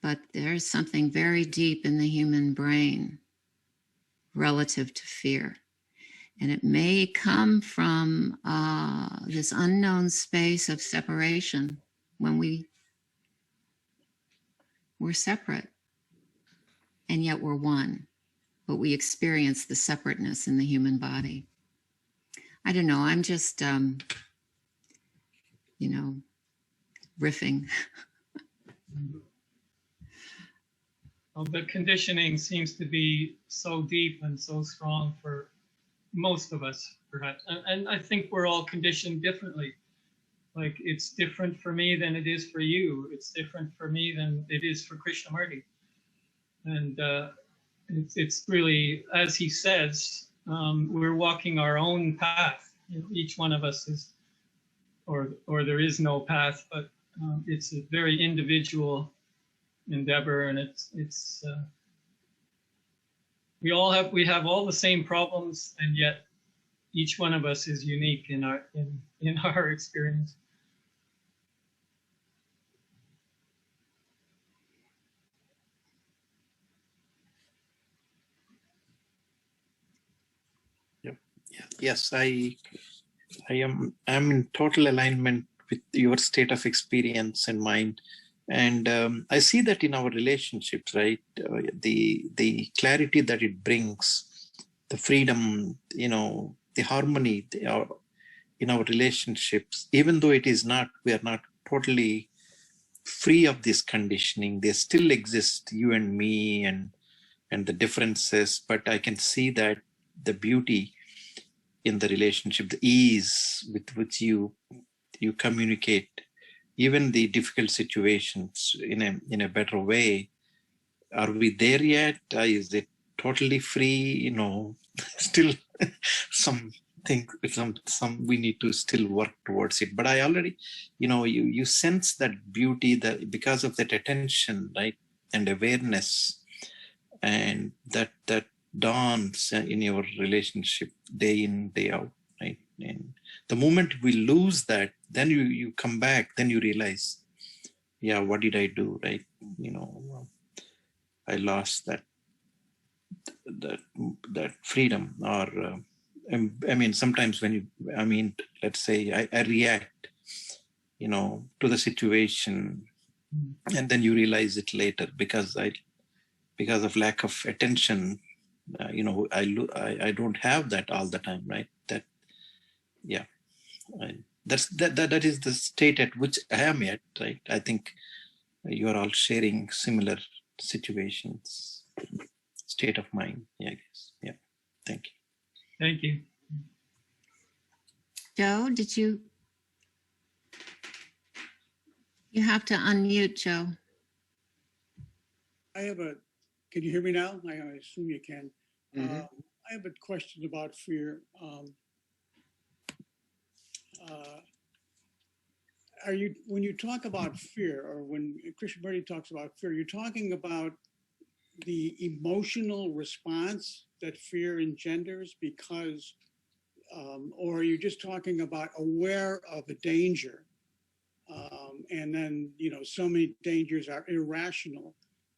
But there's something very deep in the human brain relative to fear. And it may come from this unknown space of separation when we're separate and yet we're one, but we experience the separateness in the human body. I don't know, I'm just, you know, riffing. Well, the conditioning seems to be so deep and so strong for most of us, perhaps. And I think we're all conditioned differently. Like, it's different for me than it is for you. It's different for me than it is for Krishnamurti. And it's really, as he says, we're walking our own path. You know, each one of us is, or there is no path, but it's a very individual endeavor, and it's we have all the same problems, and yet each one of us is unique in our experience. Yes, I'm in total alignment with your state of experience and mind. And I see that in our relationships, right? The clarity that it brings, the freedom, you know, the harmony in our relationships, even though we are not totally free of this conditioning, they still exist, you and me, and the differences, but I can see that the beauty in the relationship, the ease with which you communicate, even the difficult situations in a better way. Are we there yet? Is it totally free? You know, still some we need to still work towards it. But I already, you know, you sense that beauty that because of that attention, right, and awareness, and that dawns in your relationship day in, day out, right? And the moment we lose that, then you come back, then you realize, yeah, what did I do, right? I lost that freedom. Or I mean, sometimes when let's say I react, to the situation, and then you realize it later because of lack of attention. I don't have that all the time, right? That, yeah, that is the state at which I am at, right? I think you are all sharing similar situations, state of mind. Yeah, I guess. Yeah. Thank you. Thank you. Joe, you have to unmute, Joe. Can you hear me now? I assume you can. I have a question about fear. When you talk about fear, or when Krishnamurti talks about fear, you're talking about the emotional response that fear engenders because, or are you just talking about aware of a danger? And then, so many dangers are irrational.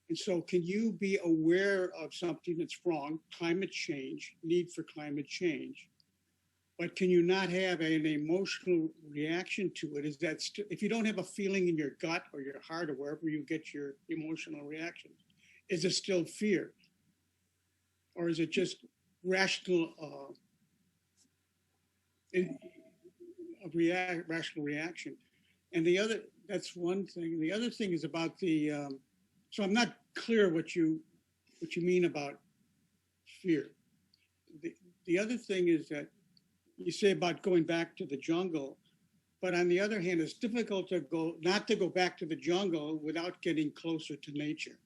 And so can you be aware of something that's wrong, climate change, need for climate change, but can you not have an emotional reaction to it? Is that if you don't have a feeling in your gut or your heart or wherever you get your emotional reactions, is it still fear? Or is it just rational rational reaction? And that's one thing. The other thing is about so I'm not clear what you mean about fear. The other thing is that you say about going back to the jungle, but on the other hand, it's difficult not to go back to the jungle without getting closer to nature,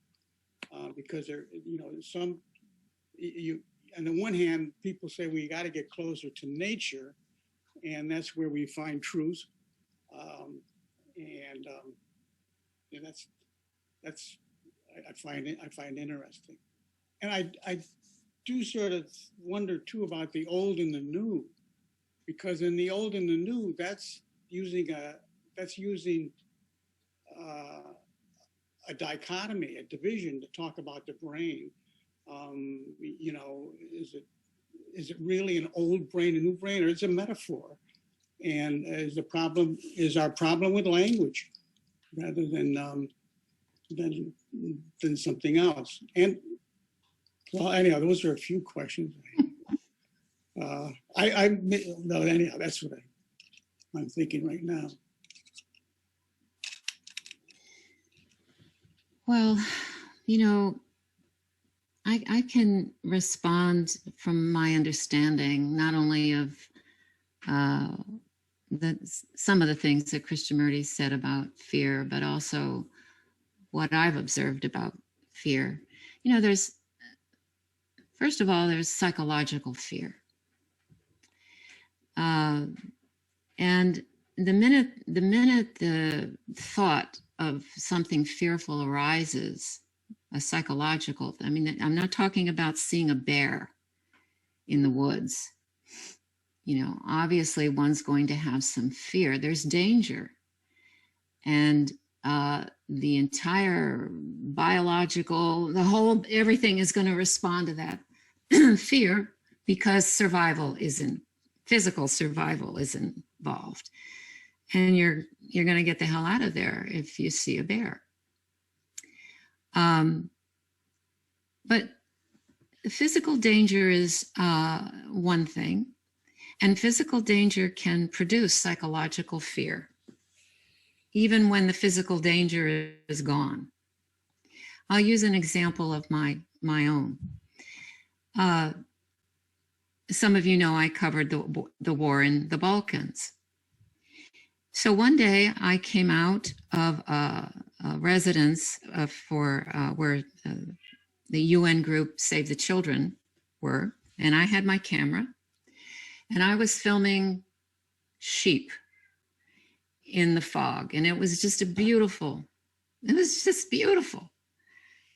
because on the one hand, people say we got to get closer to nature, and that's where we find truth, and that's I find interesting, and I do sort of wonder too about the old and the new, because in the old and the new, that's using a dichotomy, a division to talk about the brain. Is it really an old brain, a new brain, or is it a metaphor? And is our problem with language rather than something else? And well, anyhow, those are a few questions. Anyhow, that's what I'm thinking right now. Well, I can respond from my understanding, not only of some of the things that Krishnamurti said about fear, but also what I've observed about fear. First of all, there's psychological fear. And the minute the thought of something fearful arises, a psychological, I'm not talking about seeing a bear in the woods. Obviously one's going to have some fear. There's danger. And the entire biological, everything is going to respond to that fear, because physical survival is involved. And you're going to get the hell out of there if you see a bear. But physical danger is one thing, and physical danger can produce psychological fear, even when the physical danger is gone. I'll use an example of my own. Some of you know I covered the war in the Balkans. So one day I came out of a residence where the UN group Save the Children were, and I had my camera, and I was filming sheep in the fog, and it was just beautiful.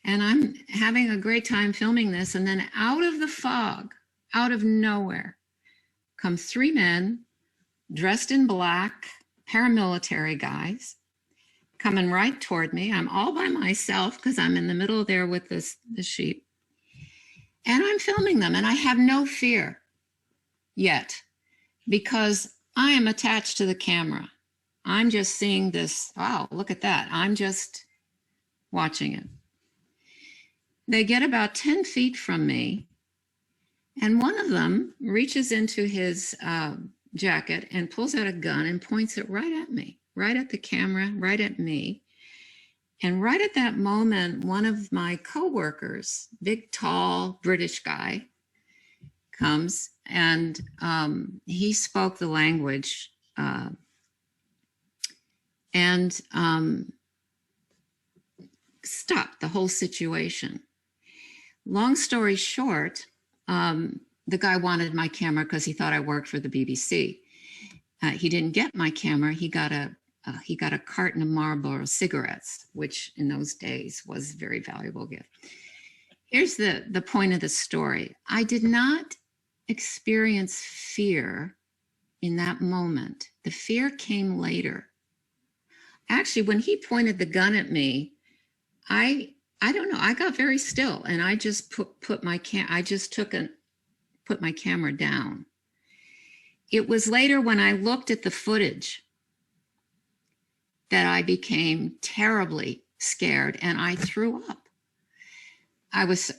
And I'm having a great time filming this, and then out of the fog, out of nowhere, come three men dressed in black, paramilitary guys coming right toward me. I'm all by myself because I'm in the middle there with the sheep. And I'm filming them, and I have no fear yet because I am attached to the camera. I'm just seeing this. Wow, look at that. I'm just watching it. They get about 10 feet from me, and one of them reaches into his jacket and pulls out a gun and points it right at me, right at the camera, right at me. And right at that moment, one of my coworkers, big, tall British guy, comes, and he spoke the language and stopped the whole situation. Long story short, the guy wanted my camera because he thought I worked for the BBC. He didn't get my camera. He got a carton of Marlboro cigarettes, which in those days was a very valuable gift. Here's the point of the story. I did not experience fear in that moment. The fear came later. Actually, when he pointed the gun at me, I don't know, I got very still, and I just put my camera down. It was later when I looked at the footage that I became terribly scared and I threw up. I was,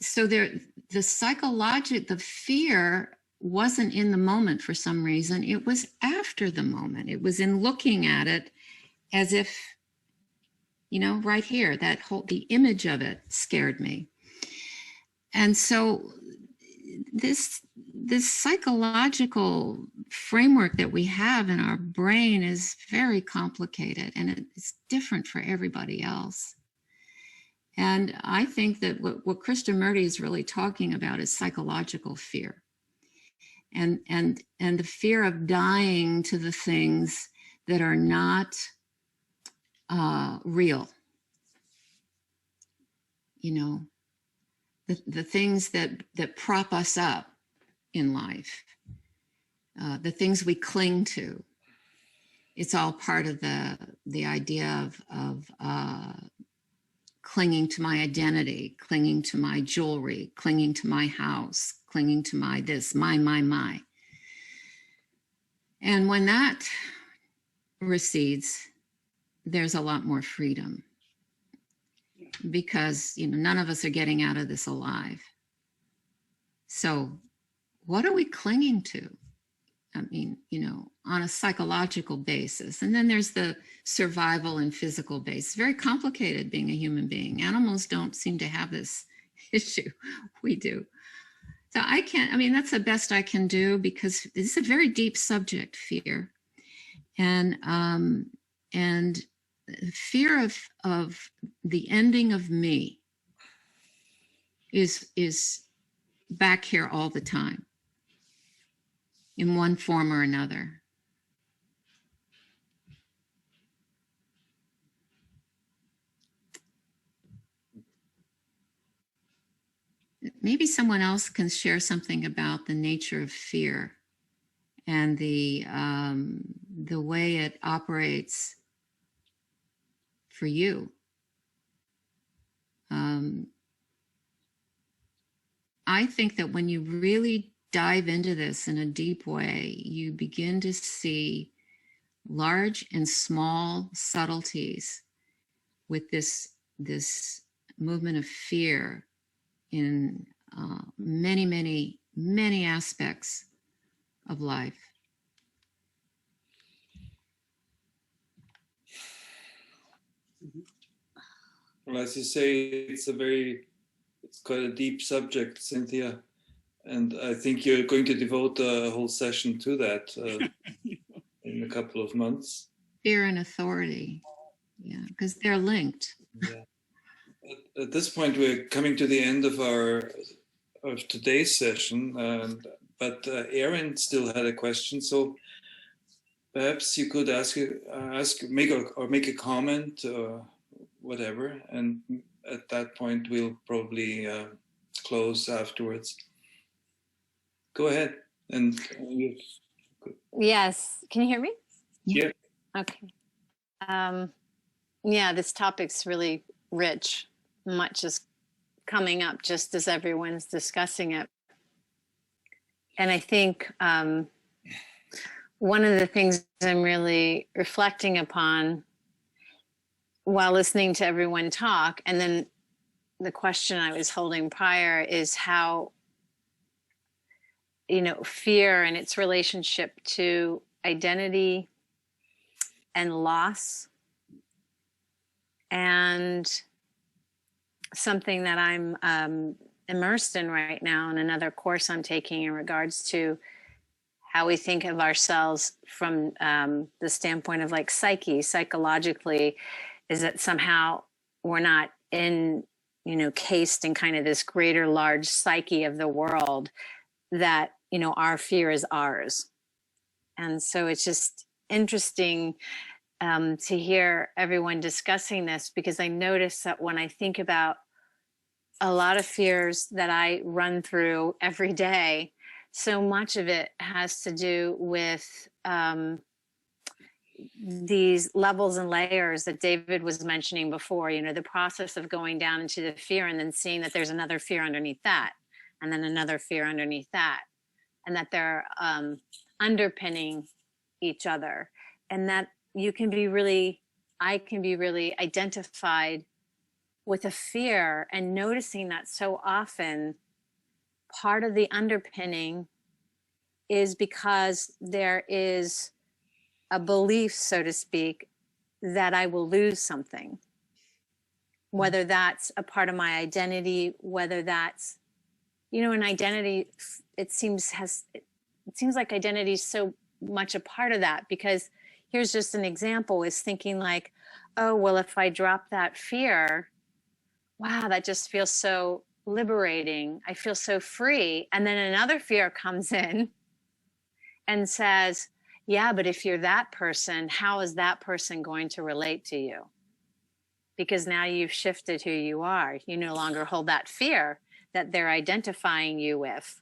so the fear wasn't in the moment for some reason. It was after the moment. It was in looking at it as if, right here, the image of it scared me. And so this psychological framework that we have in our brain is very complicated, and it's different for everybody else. And I think that what Krishnamurti is really talking about is psychological fear, and the fear of dying to the things that are not real. The things that prop us up in life, the things we cling to. It's all part of the idea of clinging to my identity, clinging to my jewelry, clinging to my house, clinging to my this, my. And when that recedes, there's a lot more freedom, because none of us are getting out of this alive. So what are we clinging to? I mean, on a psychological basis. And then there's the survival and physical base. It's very complicated being a human being. Animals don't seem to have this issue. We do. So that's the best I can do, because it's a very deep subject, fear. And fear of the ending of me is back here all the time, in one form or another. Maybe someone else can share something about the nature of fear and the way it operates for you. I think that when you really dive into this in a deep way, you begin to see large and small subtleties with this movement of fear in many aspects of life. Well, as you say, it's quite a deep subject, Cynthia, and I think you're going to devote a whole session to that in a couple of months. Fear and authority, yeah, because they're linked. Yeah. At this point, we're coming to the end of today's session, but Aaron still had a question, so perhaps you could make a comment or whatever, and at that point we'll probably close afterwards. Go ahead. And Yes. Can you hear me? Yeah. Okay. Yeah, this topic's really rich. Much is coming up just as everyone's discussing it. And I think one of the things I'm really reflecting upon while listening to everyone talk, and then the question I was holding prior, is how, fear and its relationship to identity and loss, and something that I'm immersed in right now in another course I'm taking in regards to how we think of ourselves from the standpoint of like psychologically, is that somehow we're not cased in kind of this greater large psyche of the world, that, our fear is ours. And so it's just interesting to hear everyone discussing this, because I notice that when I think about a lot of fears that I run through every day, so much of it has to do with these levels and layers that David was mentioning before, the process of going down into the fear and then seeing that there's another fear underneath that, and then another fear underneath that, and that they're underpinning each other. And that I can be really identified with a fear, and noticing that so often part of the underpinning is because there is a belief, so to speak, that I will lose something, whether that's a part of my identity, whether that's, an identity, it seems like identity is so much a part of that. Because here's just an example, is thinking like, oh, well, if I drop that fear, wow, that just feels so liberating. I feel so free. And then another fear comes in and says, yeah, but if you're that person, how is that person going to relate to you? Because now you've shifted who you are. You no longer hold that fear that they're identifying you with.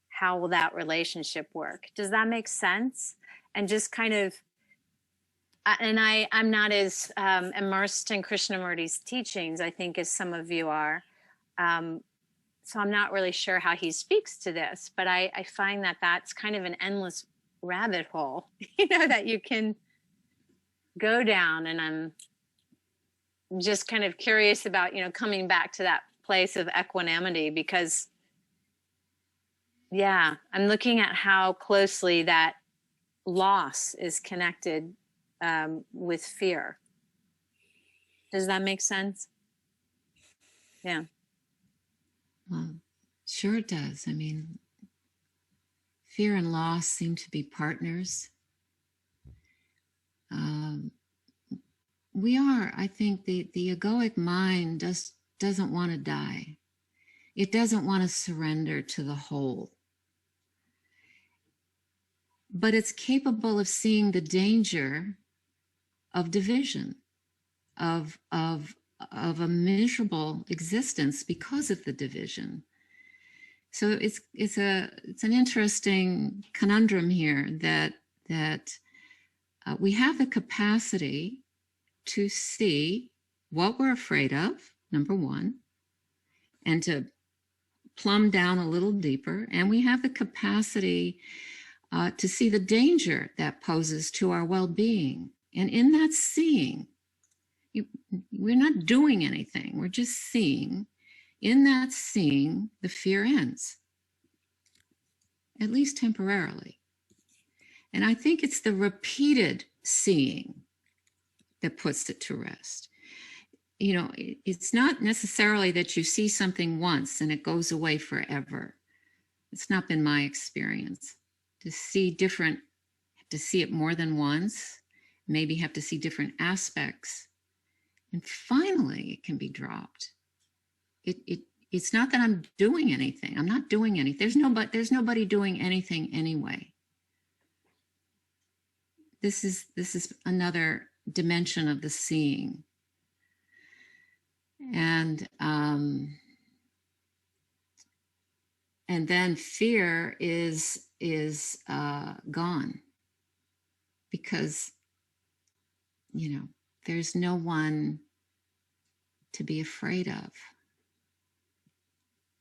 How will that relationship work? Does that make sense? And just kind of, and I'm not as immersed in Krishnamurti's teachings, I think, as some of you are. So I'm not really sure how he speaks to this, but I find that that's kind of an endless rabbit hole, that you can go down. And I'm just kind of curious about, coming back to that place of equanimity, because, yeah, I'm looking at how closely that loss is connected with fear. Does that make sense? Yeah. Well, sure it does. I mean, fear and loss seem to be partners. I think the egoic mind doesn't want to die. It doesn't want to surrender to the whole. But it's capable of seeing the danger of division, of a miserable existence because of the division. So it's an interesting conundrum here that we have the capacity to see what we're afraid of, number one, and to plumb down a little deeper. And we have the capacity to see the danger that poses to our well-being. And in that seeing, we're not doing anything. We're just seeing. In that seeing, the fear ends, at least temporarily. And I think it's the repeated seeing that puts it to rest. It's not necessarily that you see something once and it goes away forever. It's not been my experience. To see it more than once, maybe have to see different aspects, and finally it can be dropped. It's not that I'm doing anything. I'm not doing anything. There's nobody doing anything anyway. This is another dimension of the seeing. And then fear is is gone, because, you know, there's no one to be afraid of.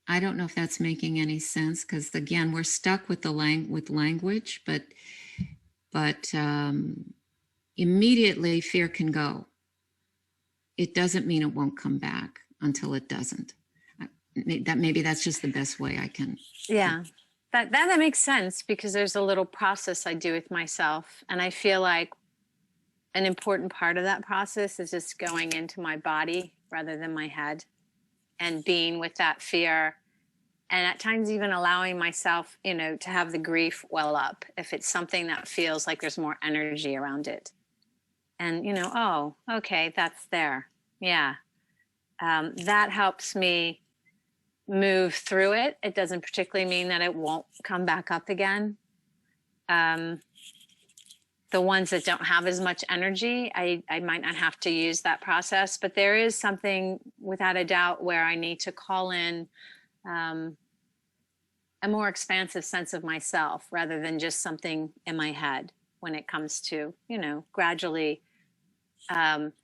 I don't know if that's making any sense, because again, we're stuck with the language, but immediately fear can go. It doesn't mean it won't come back until it doesn't. Maybe that's just the best way I can. Yeah, that makes sense, because there's a little process I do with myself. And I feel like an important part of that process is just going into my body rather than my head and being with that fear. And at times even allowing myself, you know, to have the grief well up if it's something that feels like there's more energy around it. And, you know, oh, okay, that's there. Yeah. That helps me move through it. It doesn't particularly mean that it won't come back up again. The ones that don't have as much energy, I might not have to use that process, but there is something without a doubt where I need to call in a more expansive sense of myself rather than just something in my head when it comes to, you know, gradually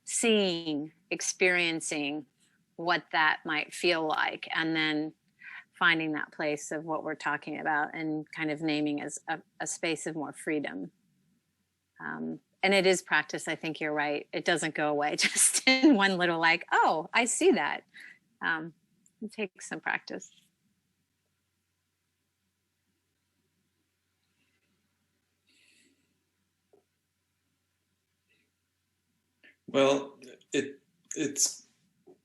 seeing, experiencing what that might feel like, and then finding that place of what we're talking about and kind of naming as a space of more freedom. And it is practice. I think you're right. It doesn't go away just in one little like, oh, I see that. It takes some practice. Well, it's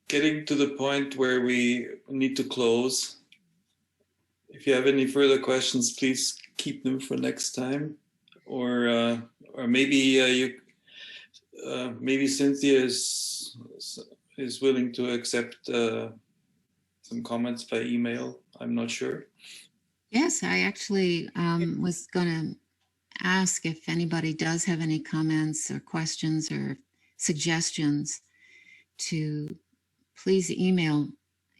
getting to the point where we need to close. If you have any further questions, please keep them for next time, or maybe maybe Cynthia is willing to accept some comments by email. I'm not sure. Yes, I actually was going to ask if anybody does have any comments or questions or suggestions to please email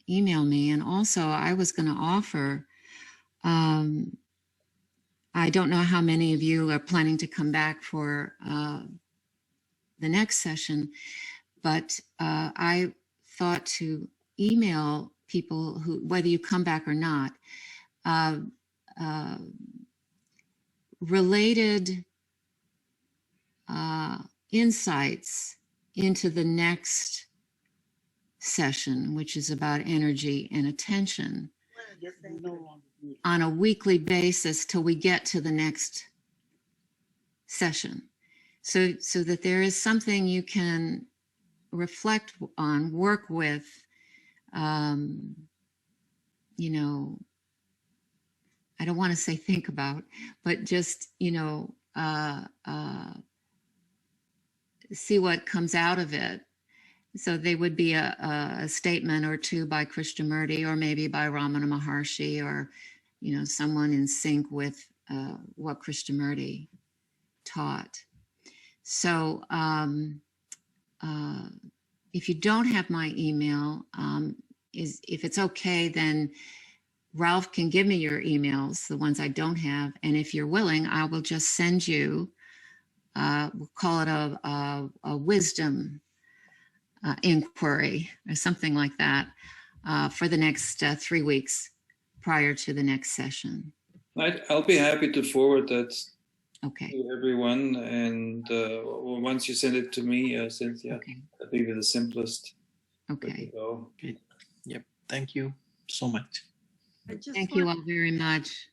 me. And also I was going to offer, I don't know how many of you are planning to come back for the next session, but I thought to email people who, whether you come back or not, related insights into the next session, which is about energy and attention, on a weekly basis till we get to the next session. So that there is something you can reflect on, work with, you know, I don't want to say think about, but just, you know, see what comes out of it. So they would be a statement or two by Krishnamurti, or maybe by Ramana Maharshi, or, you know, someone in sync with what Krishnamurti taught. So if you don't have my email, if it's okay, then Ralph can give me your emails, the ones I don't have. And if you're willing, I will just send you, we'll call it a wisdom inquiry or something like that for the next 3 weeks prior to the next session. I'll be happy to forward that to everyone. And once you send it to me, Cynthia, that'll be the simplest. Okay. Yep. Thank you so much. Thank you all very much.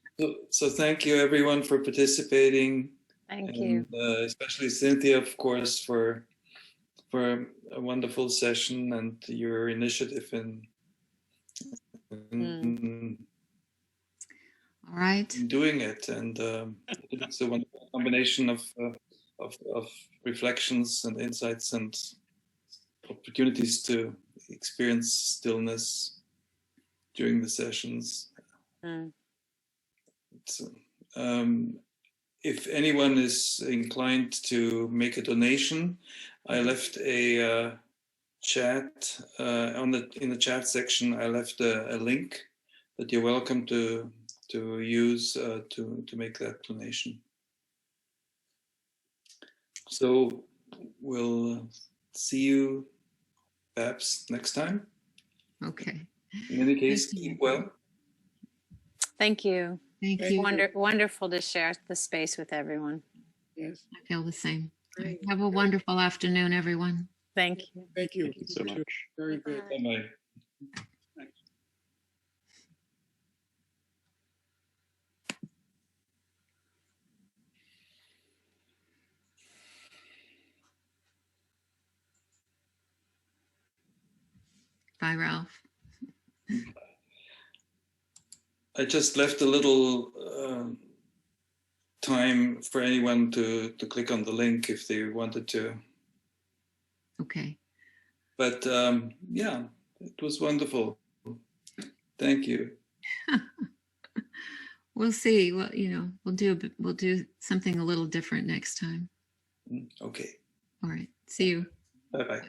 So thank you everyone for participating. Thank you. Especially Cynthia, of course, for a wonderful session and your initiative in all right. in doing it. And it's a wonderful combination of reflections and insights and opportunities to experience stillness during the sessions. If anyone is inclined to make a donation, I left a chat in the chat section. I left a link that you're welcome to to use to make that donation. So we'll see you perhaps next time. Okay. In any case, Thank you. keep well. Thank you. Thank Thank you. you. Wonderful to share the space with everyone. Yes, I feel the same. All right. Great. Have a wonderful afternoon, everyone. Thank you. thank you. Thank you so much. Very good. Bye-bye. Bye, Ralph. I just left a little time for anyone to click on the link if they wanted to. Okay. But yeah, it was wonderful. Thank you. We'll see. Well, we'll do something a little different next time. Okay. All right. See you. Bye-bye.